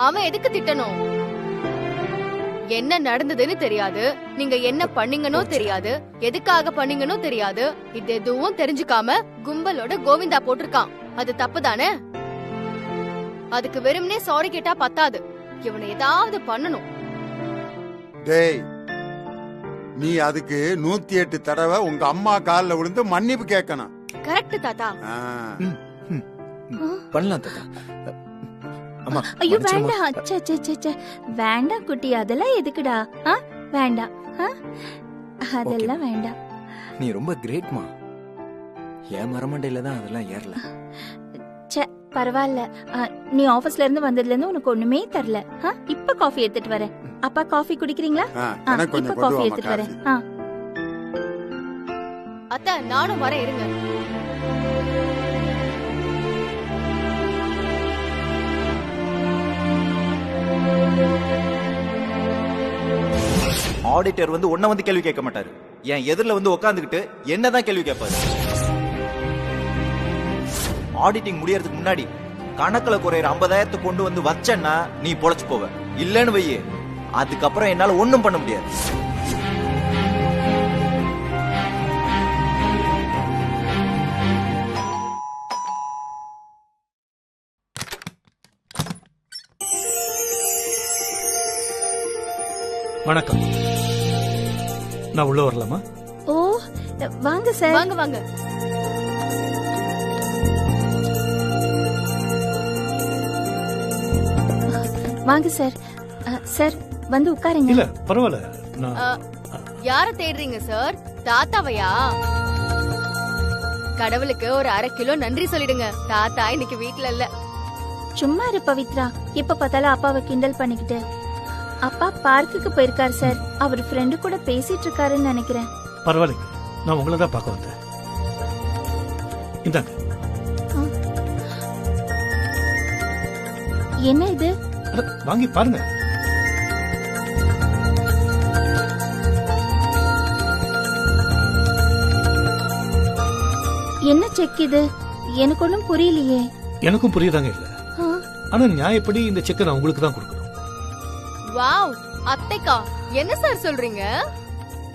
அவன் எதுக்கு திட்டணும்? என்ன நடந்ததுன்னு தெரியாது, நீங்க என்ன பண்ணீங்கன்னு தெரியாது, எதுக்காக பண்ணீங்கன்னு தெரியாது. இது எதுவும் தெரிஞ்சுக்காம கும்பலோட கோவிந்தா போட்டிருக்கான். அது தப்பு தானே? அதுக்கு வெறும்னே சாரி கேட்டா பத்தாது. இவனை ஏதாவது பண்ணணும். டேய், நீ அதுக்கு 108 தடவை உங்க அம்மா கால்ல விழுந்து மன்னிப்பு கேட்கணும். கரெக்ட் தாத்தா. பண்ணலாம் தாத்தா. அம்மா ஐயோ வேண்டாம். அச்சா அச்சா அச்சா வேண்டாம் குட்டி, அதெல்லாம் எதுக்குடா? வேண்டாம், அதெல்லாம் வேண்டாம். நீ ரொம்ப கிரேட்மா. என் மரமண்டையில தான் அதெல்லாம் ஏறல. ச்சே பரவாயில்ல. நீ ஆபீஸ்ல இருந்து வந்ததுல இருந்து உனக்கு ஒண்ணுமே தரல. இப்ப காஃபி எடுத்துட்டு வரேன். அப்பா காஃபி குடிக்கிறீங்களா? இப்ப காஃபி எடுத்துட்டு வரேன். அத்தை நானும் வரேன், இருங்க. ஆடிட்டர் வந்து உன்ன வந்து கேள்வி கேட்க மாட்டாரு. என் எதிரில வந்து உட்காந்துக்கிட்டு என்னதான் கேள்வி கேட்பாரு. ஆடிட்டிங் முடியறதுக்கு முன்னாடி கணக்குல குறையிற 50,000 கொண்டு வந்து வச்சேன்னா நீ பொழைச்சு போவ. இல்லன்னு வையே, அதுக்கப்புறம் என்னால ஒண்ணும் பண்ண முடியாது. வணக்கம். நான் உள்ள வரலாமா? ஓ வாங்க சார். வாங்க வாங்க. வாங்க சார். சார் வந்து உட்காருங்க. இல்ல பரவாயில்ல. யார தேடுறீங்க சார்? தாத்தாவையா? கடவுளுக்கு ஒரு 1/2 கிலோ நன்றி சொல்லிடுங்க. தாத்தா இன்னைக்கு வீட்ல இல்ல. சும்மா இரு பவித்ரா. எப்ப பார்த்தாலும் அப்பாவை கிண்டல் பண்ணிக்கிட்டு. அப்பா பார்க்குக்கு போயிருக்காரு சார். அவர் ஃப்ரெண்டு கூட பேசிட்டு இருக்காருன்னு நினைக்கிறேன். பரவாயில்ல, நான் உங்களை தான் பார்க்க வந்தேன். இந்தாங்க. என்ன இது? வாங்கி பாருங்க. என்ன செக் இது? எனக்கு ஒண்ணும் புரியலையே. எனக்கும் புரியுதாங்க இல்ல. ஆனா நியாயப்படி இந்த செக்கை நான் உங்களுக்கு தான் கொடுக்கணும். வாவ், அத்தைக்கா என்ன சார் சொல்றீங்க?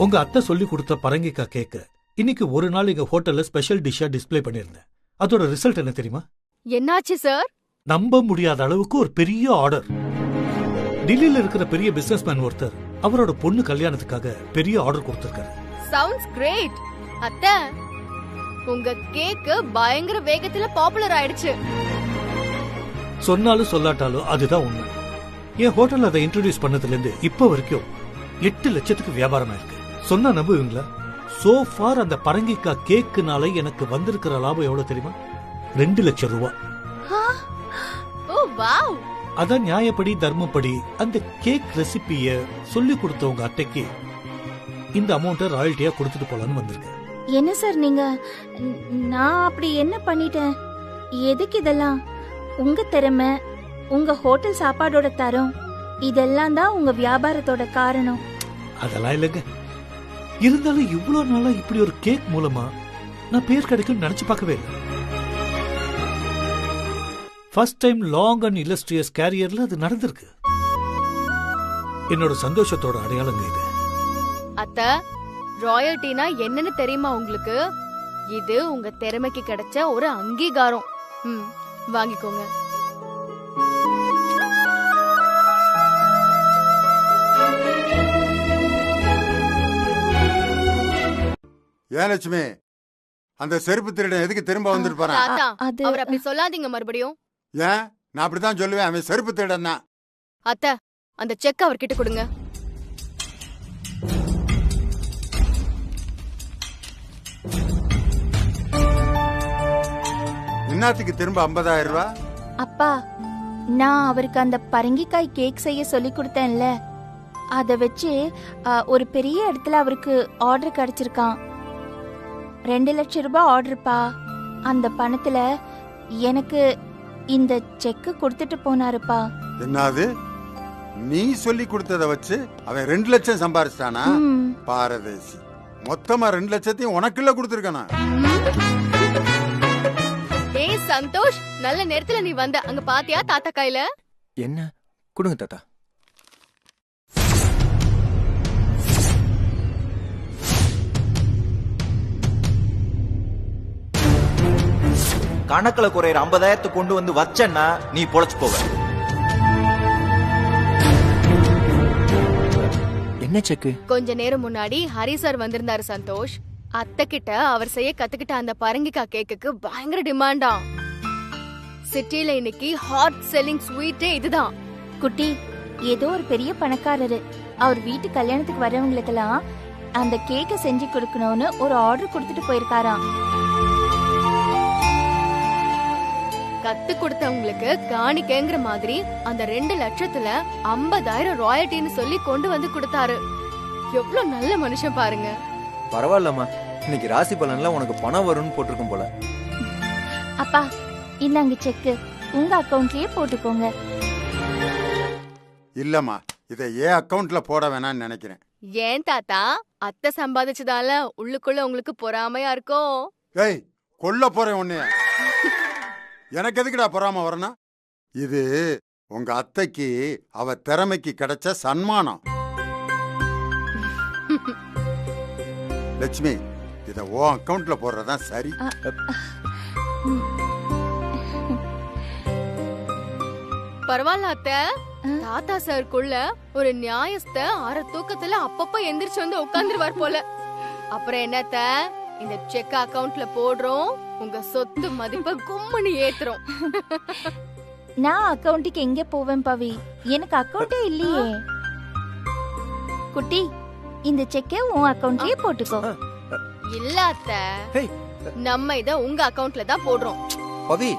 உங்க அத்தை சொல்லி கொடுத்த பரங்கிக்காய் கேக்க இன்னைக்கு ஒரு நாள் எங்க ஹோட்டல்ல ஸ்பெஷல் டிஷ்ஷா டிஸ்ப்ளே பண்ணிருந்தேன். அதோட ரிசல்ட் என்ன தெரியுமா? என்னாச்சு சார்? நம்ப முடியாத அளவுக்கு ஒரு பெரிய ஆர்டர். டெல்லியில இருக்கிற பெரிய பிசினஸ்மேன் ஒருத்தர் அவரோட பொண்ணு கல்யாணத்துக்காக பெரிய ஆர்டர் கொடுத்திருக்காரு. Sounds great. அத்தை, உங்க கேக் பயங்கர வேகத்துல பாப்புலர் ஆயிடுச்சு. சொன்னாலும் சொல்லாட்டாலும் அதுதான் உண்மை. என் ஹோட்டல்ல அதை இன்ட்ரோடியூஸ் பண்ணதுல இருந்து இப்ப வரைக்கும் 8 லட்சத்துக்கு வியாபாரமா இருக்கு. சொன்னா நம்புவீங்களா? சோ ஃபார் அந்த பரங்கிக்காய் கேக்குனால எனக்கு வந்திருக்கிற லாபம் எவ்வளவு தெரியுமா? 2 லட்சம் ரூபாய். ஓ வாவ். அதான் நியாயப்படி தர்மப்படி அந்த கேக் ரெசிபிய சொல்லி கொடுத்த உங்க அட்டைக்கு இந்த அமௌண்ட்டை ராயல்ட்டியா கொடுத்துட்டு போலான்னு வந்திருக்கேன். என்ன சார் நீங்க? நான் அப்படி என்ன பண்ணிட்டேன்? எதுக்கு இதெல்லாம்? உங்க திறமை, உங்க ஹோட்டல் சாப்பாடோட தரம், இதெல்லாம் தான் உங்க வியாபாரத்தோட காரணம். அதெல்லாம் இல்லைங்க. இருந்தாலும் இவ்வளவு நாளா இப்படி ஒரு கேக் மூலமா நான் பேர் கிடைக்கும் நினைச்சு பார்க்கவே இல்லை. First time long and illustrious கேரியர்ல அது நடந்திருக்கு. என்னோட சந்தோஷத்தோட அடையாளங்க இது. அத்தை, ராயல்ட்டினா என்னன்னு தெரியுமா உங்களுக்கு? இது உங்க திறமைக்கு கிடைச்ச ஒரு அங்கீகாரம். வாங்கிக்கோங்க. ஏன் லட்சுமி, அந்த செருப்பு திருடன் எதுக்கு திரும்ப வந்துருப்பான்? தாத்தா, அவர் அப்படி சொல்லாதீங்க மறுபடியும். ஏன்? நான் அப்படித்தான் சொல்லுவேன், அவன் செருப்பு திருடன் தான். அத்தை, அந்த செக் அவர்கிட்ட கொடுங்க. என்னத்துக்கு திரும்ப 50,000 ரூபாய்? அப்பா, நான் அவருக்கு அந்த பரங்கிக்காய் கேக் செய்ய சொல்லி கொடுத்தேன்ல, அத வச்சு ஒரு பெரிய இடத்துல அவருக்கு ஆர்டர் கிடைச்சிருக்கான். 2 லட்சம் ரூபாய் ஆர்டர்ப்பா. அந்த பணத்துல எனக்கு இந்த செக் கொடுத்துட்டு போனாருப்பா. என்னது? நீ சொல்லி கொடுத்தத வச்சு அவன் 2 லட்சம் சம்பாரிச்சிட்டானா? பாரதேசி. மொத்தமா 2 லட்சத்தையும் உனக்குள்ள கொடுத்துருக்கானா? ஏய் சந்தோஷ், நல்ல நேரத்துல நீ வந்த. அங்க பாத்தியா தாத்தா கையில என்ன? கொடுங்க தாத்தா. கணக்குல குறையிற 50,000 கொண்டு வந்து வச்சேன்னா நீ பொழைச்சு போவ. என்ன செக்கு? கொஞ்ச நேரம் முன்னாடி ஹரி சார் வந்திருந்தாரு சந்தோஷ். அத்தை கிட்ட அவர் செய்ய கத்துக்கிட்ட அந்த பரங்கிக்காய் கேக்குக்கு பயங்கர டிமாண்டா. சிட்டில இன்னைக்கு ஹாட் செல்லிங் ஸ்வீட்டே இதுதான். குட்டி, ஏதோ ஒரு பெரிய பணக்காரரு அவர் வீட்டு கல்யாணத்துக்கு வரவங்களுக்கெல்லாம் அந்த கேக்க செஞ்சு கொடுக்கணும்னு ஒரு ஆர்டர் கொடுத்துட்டு போயிருக்காராம். கத்து கொடுத்தவங்களுக்கு காணிக்கைங்கிற மாதிரி அந்த 2 லட்சத்துல 50,000 ராயல்ட்டின்னு சொல்லி கொண்டு வந்து கொடுத்தாரு. எவ்வளவு நல்ல மனுஷன் பாருங்க. பரவாயில்லம்மா, இன்னைக்கு ராசி பலன்ல உனக்கு பணம் வரும்னு போட்டிருக்கும் போல. அப்பா, இந்தாங்க செக்கு, உங்க அக்கவுண்ட்லயே போட்டுக்கோங்க. இல்லம்மா, இதை ஏன் அக்கவுண்ட்ல போட வேணாம்னு நினைக்கிறேன். ஏன் தாத்தா, அத்தை சம்பாதிச்சதால உள்ளுக்குள்ள உங்களுக்கு பொறாமையா இருக்கும்? ஏய், கொல்ல போறேன் உன்னைய. எனக்கு எதுக்குடா பொறாம வரணும்? இது உங்க அத்தைக்கு அவ திறமைக்கு கிடைச்ச சன்மானம். லட்சுமி, இத ஓ அக்கவுண்ட்ல போடுறதான் சரி. பரவாயில்ல அத்தை, தாத்தா சாருக்குள்ள ஒரு நியாயஸ்த அரை தூக்கத்துல அப்பப்ப எந்திரிச்சு வந்து உட்கார்ந்துருவார் போல. அப்புறம் என்னத்த, இந்த செக் அக்கவுண்ட்ல போடுறோம், உங்க சொத்து மதிப்பை கும்மனி ஏத்துறோம். நான் அக்கவுண்ட்டுக்கு எங்க போவேன் பவி? எனக்கு அக்கவுண்டே இல்லையே. குட்டி, இந்த செக்கை உன் அக்கவுண்ட்லயே போட்டுக்கோ. இல்ல அத்தை, நம்ம இத உங்க அக்கவுண்ட்ல தான் போடுறோம். பவி,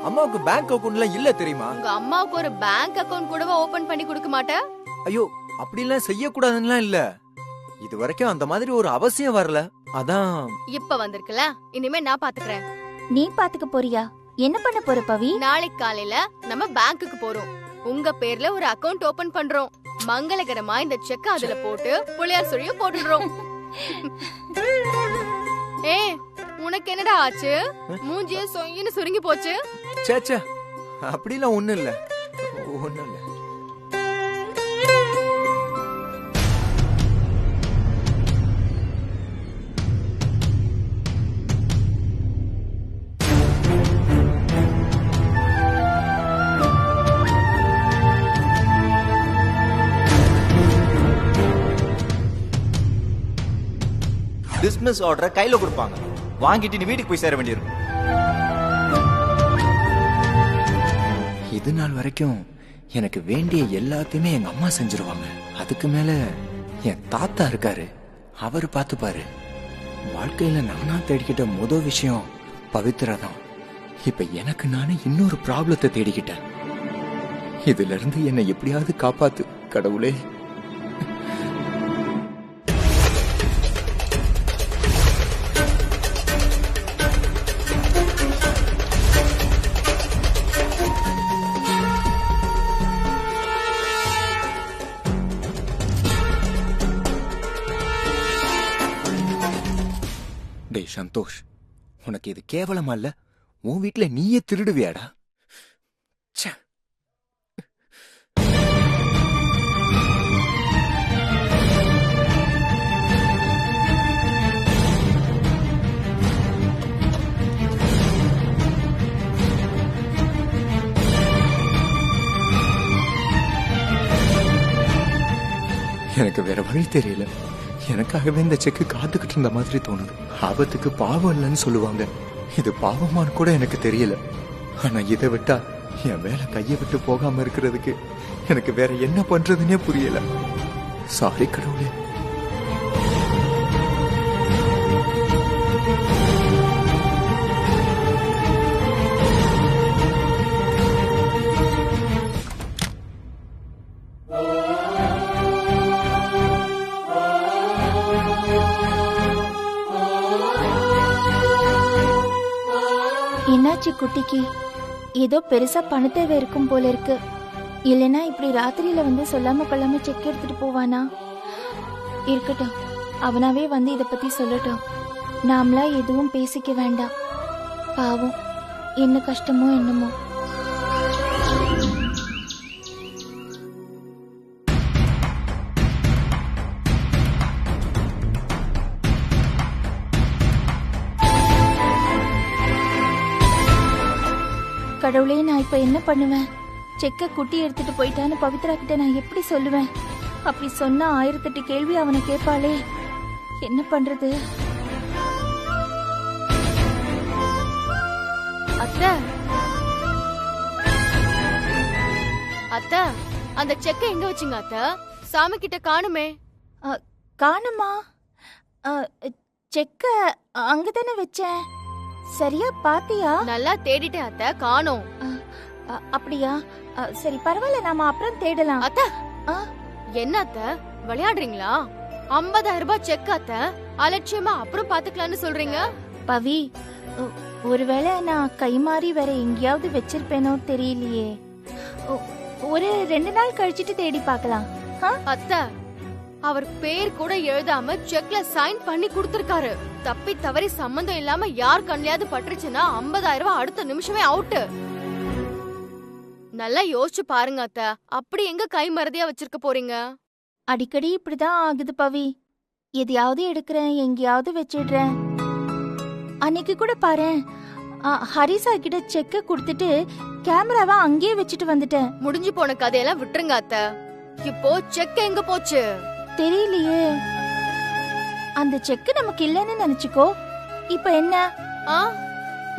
அம்மாவுக்கு பேங்க் அக்கவுண்ட்ல இல்ல தெரியுமா? உங்க அம்மாவுக்கு ஒரு பேங்க் அக்கவுண்ட் கூடவா ஓபன் பண்ணி கொடுக்க மாட்டேன்? ஐயோ, அப்படிலாம் செய்யக்கூடாதுன்னா இல்ல. இது வரைக்கும் அந்த மாதிரி ஒரு அவசியம் வரல, அதான். இப்ப வந்திருக்கல, இனிமே நான் பாத்துக்கிறேன். நீ பாத்துக்க போறியா? என்ன பண்ண போற பவி? நாளைக்கு காலையில நம்ம பேங்க்குக்கு போறோம். உங்க பேர்ல ஒரு அக்கவுண்ட் ஓபன் பண்றோம். மங்களகரமா இந்த செக் அதுல போட்டு புளியார் சுழியும் போட்டுடுறோம். ஏ, உனக்கு என்னடா ஆச்சு? மூஞ்சியே சொயின்னு சுருங்கி போச்சு. சேச்சே, அப்படிலாம் ஒண்ணும் இல்ல, ஒண்ணும் இல்ல. டிஸ்மிஸ் ஆர்டரை கையில கொடுப்பாங்க, வாங்கிட்டு நீ வீட்டுக்கு போய் சேர வேண்டியிருக்கும். இது நாள் வரைக்கும் எனக்கு வேண்டிய எல்லாத்தையுமே எங்க அம்மா செஞ்சிருவாங்க. அதுக்கு மேல என் தாத்தா இருக்காரு, அவரு பாத்துப்பாரு. வாழ்க்கையில நானா தேடிக்கிட்ட முதல் விஷயம் பவித்ரா தான். இப்ப எனக்கு நானே இன்னொரு ப்ராப்ளத்தை தேடிக்கிட்டேன். இதுல இருந்து என்னை எப்படியாவது காப்பாத்து கடவுளே. டேய் சந்தோஷ், உனக்கு இது கேவலமா இல்ல? உன் வீட்டுல நீயே திருடுவியாடா? எனக்கு வேற வழி தெரியல. எனக்காகவே இந்த செக்கு காத்துக்கிட்டு இருந்த மாதிரி தோணுது. ஆபத்துக்கு பாவம் இல்லைன்னு சொல்லுவாங்க, இது பாவமானு கூட எனக்கு தெரியல. ஆனா இதை விட்டா என் வேலை கையை விட்டு போகாம இருக்கிறதுக்கு எனக்கு வேற என்ன பண்றதுன்னே புரியல. சாரி கடவுளே. என்னாச்சு குட்டிக்கு? ஏதோ பெருசா பணத்தேவை இருக்கும் போல இருக்கு. இல்லனா இப்படி ராத்திரியில வந்து சொல்லாம கொள்ளாம செக் எடுத்துட்டு போவானா? இருக்கட்டும், அவனாவே வந்து இத பத்தி சொல்லட்டும். நாமளா எதுவும் பேசிக்க வேண்டாம். பாவம், என்ன கஷ்டமோ என்னமோ. கடவுளே, நான் இப்ப என்ன பண்ணுவேன்? செக்க குட்டி எடுத்துட்டு போயிட்டான்னு பவித்ரா கிட்ட நான் எப்படி சொல்லுவேன்? அப்படி சொன்னா 1008 கேள்வி அவனை கேட்பாளே, என்ன பண்றது? அத்தை அத்தை, அந்த செக்க எங்க வச்சீங்க அத்தை? சாமி கிட்ட காணுமே. காணுமா? செக்க அங்கதானே வச்சேன். சரியா பாத்தியா? நல்லா தேடிட்டேன் அத்தை, காணோம். அப்படியா? சரி பரவாயில்ல, நாம அப்புறம் தேடலாம். அத்தை என்ன அத்தை விளையாடுறீங்களா? 50,000 ரூபாய் செக் அத்தை, அலட்சியமா அப்புறம் பாத்துக்கலாம்னு சொல்றீங்க. பவி, ஒருவேளை நான் கை மாறி வேற எங்கேயாவது வச்சிருப்பேனோ தெரியலையே. ஒரு 2 நாள் கழிச்சிட்டு தேடி பார்க்கலாம். அத்தை, அவர் பேர் கூட எழுதாம செக்ல சைன் பண்ணி கொடுத்திருக்காரு. தப்பி தவறி சம்பந்தம் இல்லாம யார் கண்ணியாவது பட்டுருச்சுன்னா 50,000 ரூபாய் அடுத்த நிமிஷமே அவுட். நல்லா யோசிச்சு பாருங்க அத்தை, அப்படி எங்க கை மறதியா வச்சிருக்க போறீங்க? அடிக்கடி இப்படிதான் ஆகுது பவி. எதையாவது எடுக்கிறேன், எங்கேயாவது வச்சிடுறேன். அன்னைக்கு கூட பாரு, ஹரிசா கிட்ட செக்க கொடுத்துட்டு கேமராவை அங்கேயே வச்சுட்டு வந்துட்டேன். முடிஞ்சு போன கதையெல்லாம் விட்டுருங்க அத்தை. இப்போ செக் எங்க போச்சு? தெரியலையே. அந்த செக் நமக்கு இல்லன்னு நினைச்சுக்கோ. இப்ப என்ன?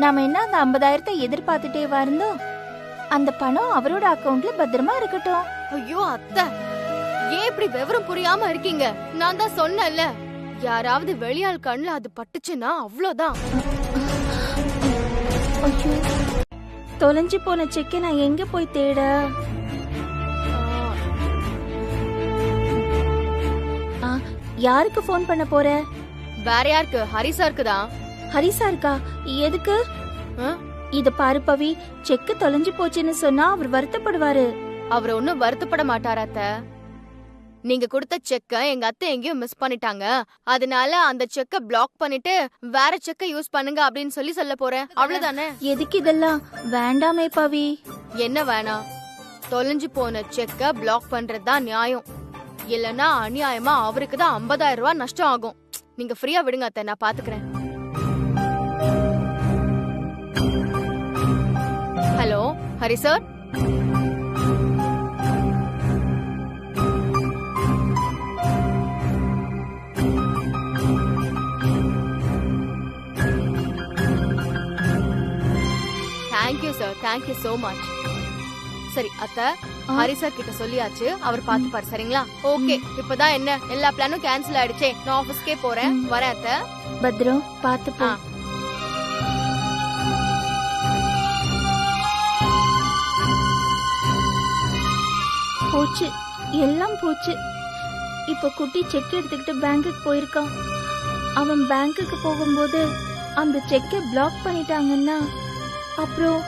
நாம என்ன அந்த 50,000 எதிர்பார்த்துட்டே இருந்தோம்? அந்த பணம் அவரோட அக்கவுண்ட்ல பத்திரமா இருக்கட்டும். ஐயோ அத்தை, ஏன் இப்படி விவரம் புரியாம இருக்கீங்க? நான் தான் சொன்னேன்ல, யாராவது வெளியாள் கண்ணுல அது பட்டுச்சுன்னா அவ்வளவுதான். ஐயோ, தொலைஞ்சு போன செக்கை நான் எங்க போய் தேட? யாருக்கு போன் பண்ண போற? வேற யாருக்கு? ஹரிசாருக்கு தான். ஹரிசாருக்கா? எதுக்கு? இத பாரு பவி, செக்கு தொலைஞ்சு போச்சுன்னு சொன்னா அவர் வருத்தப்படுவாரு. அவர் ஒன்னும் வருத்தப்பட மாட்டாரா அத்தை. நீங்க கொடுத்த செக்க எங்க அத்தை எங்கேயும் மிஸ் பண்ணிட்டாங்க, அதனால அந்த செக்க பிளாக் பண்ணிட்டு வேற செக்க யூஸ் பண்ணுங்க அப்படின்னு சொல்ல போறேன். அவ்வளவுதானே? எதுக்கு இதெல்லாம்? வேண்டாமே பவி. என்ன வேணாம்? தொலைஞ்சு போன செக்க பிளாக் பண்றதுதான் நியாயம். இல்லனா அநியாயமா அவருக்கு தான் 50,000 ரூபாய் நஷ்டம் ஆகும். நீங்க ஃப்ரீயா விடுங்க அத்தை, நான் பாத்துக்கிறேன். Hello Hari sir. Thank you sir, thank you so much. சரி அத்தை, ஹரி சார் கிட்ட சொல்லியாச்சு, அவர் பாத்துப்பாரு. சரிங்களா? ஓகே. இப்பதான் என்ன, எல்லா பிளானும் கேன்சல் ஆயிடுச்சே. நான் ஆபீஸ்க்கே போறேன். வரேன் அத்தை. பத்ரம், பாத்து போ. போச்சு, எல்லாம் போச்சு. இப்ப குட்டி செக் எடுத்துக்கிட்டு பேங்குக்கு போயிருக்கான். அவன் பேங்குக்கு போகும்போது அந்த செக்கை பிளாக் பண்ணிட்டாங்கன்னா அப்புறம்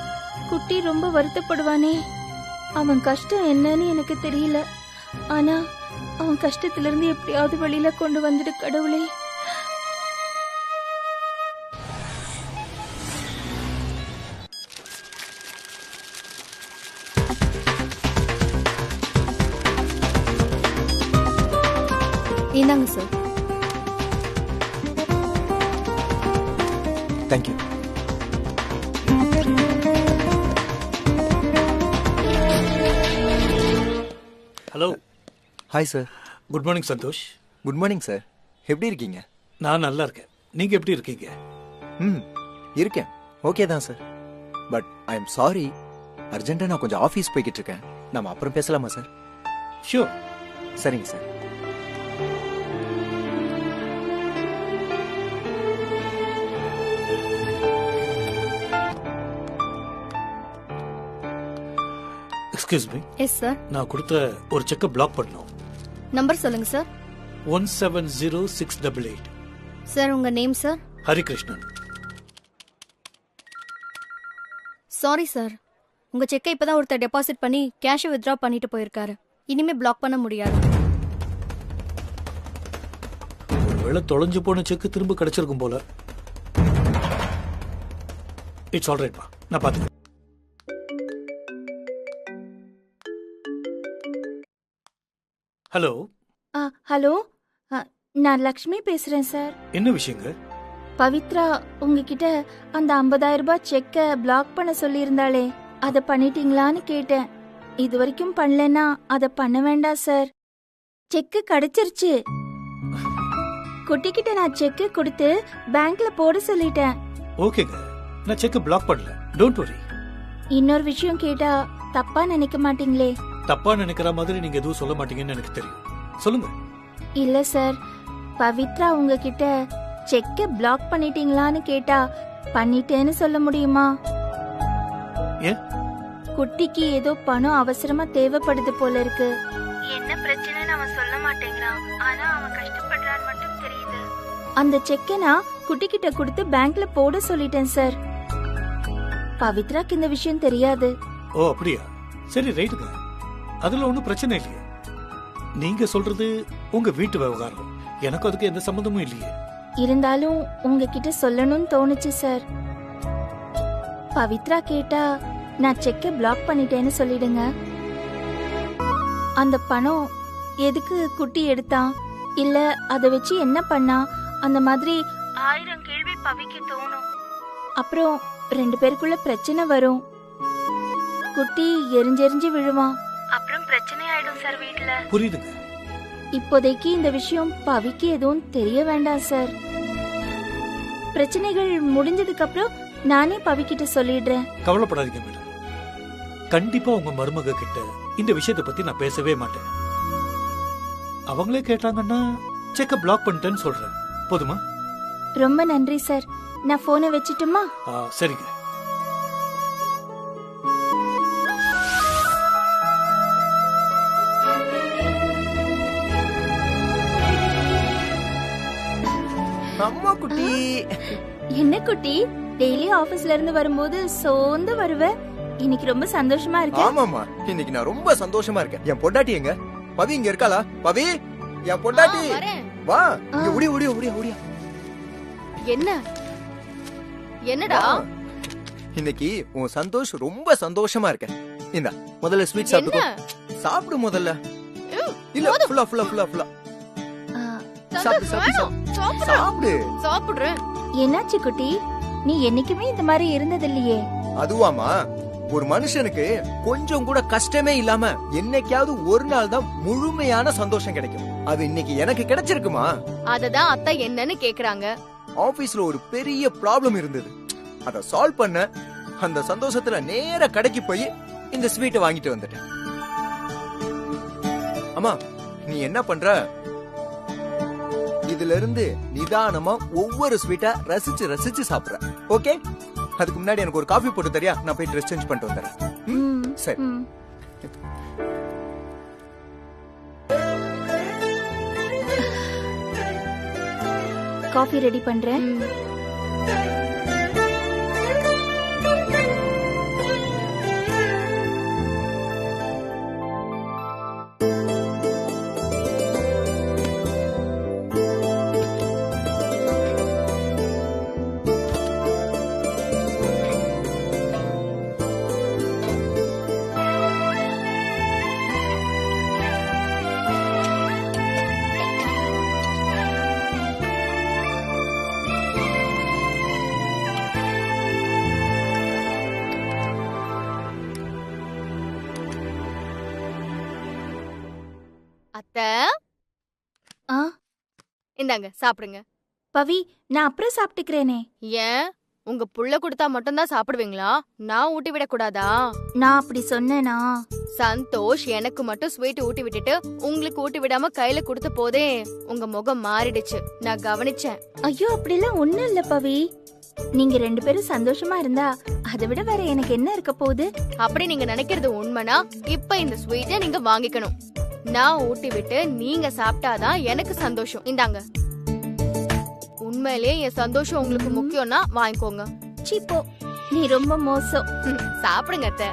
குட்டி ரொம்ப வருத்தப்படுவானே. அவன் கஷ்டம் என்னன்னு எனக்கு தெரியல, ஆனா அவன் கஷ்டத்துல இருந்து எப்படியாவது வெளியில கொண்டு வந்துட்டு கடவுளே. இந்தாங்க sir. Thank you. Hello. Hi sir. Good morning Santhosh. Good morning sir. எப்படி இருக்கீங்க? நான் நல்லா இருக்கேன். நீங்க எப்படி இருக்கீங்க? இருக்கேன். ஓகே தான் sir. But I am sorry, அர்ஜென்ட்டா நான் கொஞ்சம் ஆஃபீஸ் போய்கிட்டு இருக்கேன். நம்ம அப்புறம் பேசலாமா சார்? ஷூர். சரிங்க sir. Excuse me. Yes sir. நான் கொடுத்த ஒரு செக்கை பிளாக் பண்ணணும். நம்பர் சொல்லுங்க சார். 170688. சார் உங்க name sir? Harikrishnan. Sorry sir, உங்க செக்கை இப்பதான் ஒருத்தர் டெபாசிட் பண்ணி கேஷ் வித்ட்ரா பண்ணிட்டு போயிருக்காரு. இனிமே பிளாக் பண்ண முடியாது. ஒருவேளை தொலைஞ்சு போன செக் திரும்ப கிடைச்சிருக்கும் போல. இட்ஸ் ஆல் ரைட் பா, நான் பாத்துக்கிறேன். ஹலோ. ஹலோ, நான் லக்ஷ்மி பேசுறேன் சார். என்ன விஷயங்க? பவித்ரா உங்ககிட்ட அந்த 50,000 ரூபாய் செக்க பிளாக் பண்ண சொல்லியிருந்தாளே, அதை பண்ணிட்டீங்களான்னு கேட்டேன். இது வரைக்கும் பண்ணலன்னா அதை பண்ண வேண்டாம் சார். செக் கிடைச்சிருச்சு. குட்டிக்கிட்ட நான் செக் கொடுத்து பேங்க்ல போட சொல்லிட்டேன். ஓகேங்க, நான் செக் பிளாக் பண்ணல. Don't worry. இன்னொரு விஷயம் கேட்டா தப்பா நினைக்க மாட்டீங்களே? தப்பா நினைக்கிற மாதிரி நீங்க எதுவும் சொல்ல மாட்டீங்கன்னு எனக்கு தெரியும். சொல்லுங்க. இல்ல சார், பவித்ரா உங்ககிட்ட செக்க பிளாக் பண்ணிட்டீங்களான்னு கேட்டா பண்ணிட்டேன்னு சொல்ல முடியுமா? ஏன்? குட்டிக்கு ஏதோ பணம் அவசரமா தேவைப்படுது போல இருக்கு. என்ன பிரச்சனைன்னு அவன் சொல்ல மாட்டேங்கிறான். ஆனா அவன் கஷ்டப்படுறான்னு மட்டும் தெரியுது. அந்த செக்க நான் குட்டிக்கிட்ட கொடுத்து பேங்க்ல போட சொல்லிட்டேன் சார். பவித்ராக்கு இந்த விஷயம் தெரியாது. ஓ அப்படியா? சரி, ரைட்டுங்க. அதுல ஒண்ணும் பிரச்சனை இல்லையே. நீங்க சொல்றது உங்க வீட்டு விவகாரம். எனக்கு அதுக்கு எந்த சம்பந்தமும் இல்லையே. இருந்தாலும் உங்ககிட்ட சொல்லணும்னு தோணுச்சு சார். பவித்ரா கேட்டா நான் செக்க பிளாக் பண்ணிட்டேன்னு சொல்லிடுங்க. அந்த பணம் எதுக்கு குட்டி எடுத்தான், இல்ல அத வச்சு என்ன பண்ணா, அந்த மாதிரி 1000 கேள்வி பவிக்கு தோணும். அப்புறம் 2 பேருக்குள்ள பிரச்சனை வரும். குட்டி எரிஞ்செரிஞ்சு விழுவான். அப்புறம் பிரச்சனை ஆயிடும் சார் வீட்ல. புரியுதுங்க. இப்போதைக்கு இந்த விஷயம் பவிக்கு எதுவும் தெரிய வேண்டாம் சார். பிரச்சனைகள் முடிஞ்சதுக்கு அப்புறம் நானே பவிக்கிட்ட சொல்லிடுறேன். கவலைப்படாதீங்க மேடம். கண்டிப்பா உங்க மருமக கிட்ட இந்த விஷயத்தை பத்தி நான் பேசவே மாட்டேன். அவங்களே கேட்டாங்கன்னா செக்க பிளாக் பண்ணிட்டேன்னு சொல்றேன். போதுமா? ரொம்ப நன்றி சார். நான் போனை வச்சிட்டுமா? சரிங்க. அம்மா குட்டி. என்ன குட்டி, டெய்லி ஆபீஸ்ல இருந்து வரும்போது சோர்ந்து வருவ. இன்னைக்கு ரொம்ப சந்தோஷமா இருக்கேன். ஆமாமா, இன்னைக்கு நான் ரொம்ப சந்தோஷமா இருக்கேன். என் பொண்டாட்டி எங்க? பவி இங்க இருக்காளா? பவி, என் பொண்டாட்டி வா. இங்க ஓடி ஓடி ஓடி ஓடியா. என்ன என்னடா? இன்னைக்கு உன் சந்தோஷ் ரொம்ப சந்தோஷமா இருக்க. இந்தா முதல்ல ஸ்வீட் சாப்பிடு. சாப்பிடு முதல்ல. இல்ல ஃபுல்லா ஃபுல்லா ஃபுல்லா ஃபுல்லா சாப்பிடு சாப்பிடு சாப்பிடு. சாப்பிடுறேன். என்னாச்சு குட்டி, நீ என்னைக்குமே இந்த மாதிரி இருந்தது இல்லையே. அதுவாமா, ஒரு மனுஷனுக்கு கொஞ்சம் கூட கஷ்டமே இல்லாம என்னைக்காவது ஒரு நாள் தான் முழுமையான சந்தோஷம் கிடைக்கும். அது இன்னைக்கு எனக்கு கிடைச்சிருக்குமா? அததான் அத்தை என்னன்னு கேக்குறாங்க. ஆபீஸ்ல ஒரு பெரிய ப்ராப்ளம் இருந்தது. அத சால்வ் பண்ண அந்த சந்தோஷத்துல நேரா கடைக்கு போய் இந்த ஸ்வீட்டை வாங்கிட்டு வந்துட்டேன். அம்மா, நீ என்ன பண்ற? இதுல இருந்து நிதானமா ஒவ்வொரு ஸ்வீட்டா ரசிச்சு ரசிச்சு சாப்பிடுற. ஓகே? அதுக்கு முன்னாடி எனக்கு ஒரு காஃபி போட்டு தரியா? நான் போய் ட்ரெஸ் சேஞ்ச் பண்ணிட்டு வந்துறேன். சரி. காஃபி ரெடி பண்றேன். அத்தை, இந்தாங்க சாப்பிடுங்க. பவி, நான் அப்புறம் சாப்பிட்டுக்கிறேனே. ஏன், உங்க புள்ள கொடுத்தா மட்டும் தான் சாப்பிடுவீங்களா? நான் ஊட்டி விட கூடாதா? நான் அப்படி சொன்னேனா? சந்தோஷ் எனக்கு மட்டும் ஸ்வீட் ஊட்டி விட்டுட்டு உங்களுக்கு ஊட்டி விடாம கையில கொடுத்த போதே உங்க முகம் மாறிடுச்சு. நான் கவனிச்சேன். ஐயோ, அப்படிலாம் ஒண்ணும் இல்ல பவி. நீங்க 2 பேரும் சந்தோஷமா இருந்தா அதை விட வேற எனக்கு என்ன இருக்க போகுது? அப்படி நீங்க நினைக்கிறது உண்மைனா இப்ப இந்த ஸ்வீட்டை நீங்க வாங்கிக்கணும். நான் ஊட்டி விட்டு நீங்க சாப்பிட்டாதான் எனக்கு சந்தோஷம். இந்தாங்க. உண்மையிலேயே என் சந்தோஷம் உங்களுக்கு முக்கியம்னா வாங்கிக்கோங்க. சீப்போ, நீ ரொம்ப மோசம். சாப்பிடுங்க அத்தை.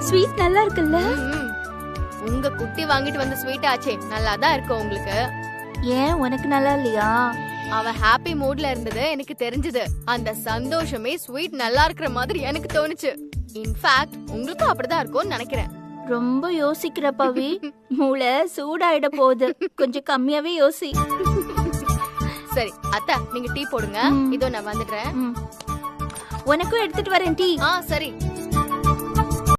ஸ்வீட் நல்லா இருக்குல்ல? உங்க குட்டி வாங்கிட்டு வந்த ஸ்வீட் ஆச்சே, நல்லாதான் இருக்கு உங்களுக்கு. ஏன், உனக்கு நல்லா இல்லையா? அவ ஹாப்பி மூட்ல இருந்தது எனக்கு தெரிஞ்சது. அந்த சந்தோஷமே ஸ்வீட் நல்லா இருக்கிற மாதிரி எனக்கு தோணுச்சு. இன்ஃபேக்ட் உங்களுக்கு அப்படிதான் இருக்கும்னு நினைக்கிறேன். ரொம்ப யோசிக்கிற பவி. மூளை சூடாயிட போகுது. கொஞ்சம் கம்மியாவே யோசி. சரி அத்தை, நீங்க டீ போடுங்க. இதோ நான் வந்துடுறேன். உனக்கும் எடுத்துட்டு வரேன் டீ. சரி.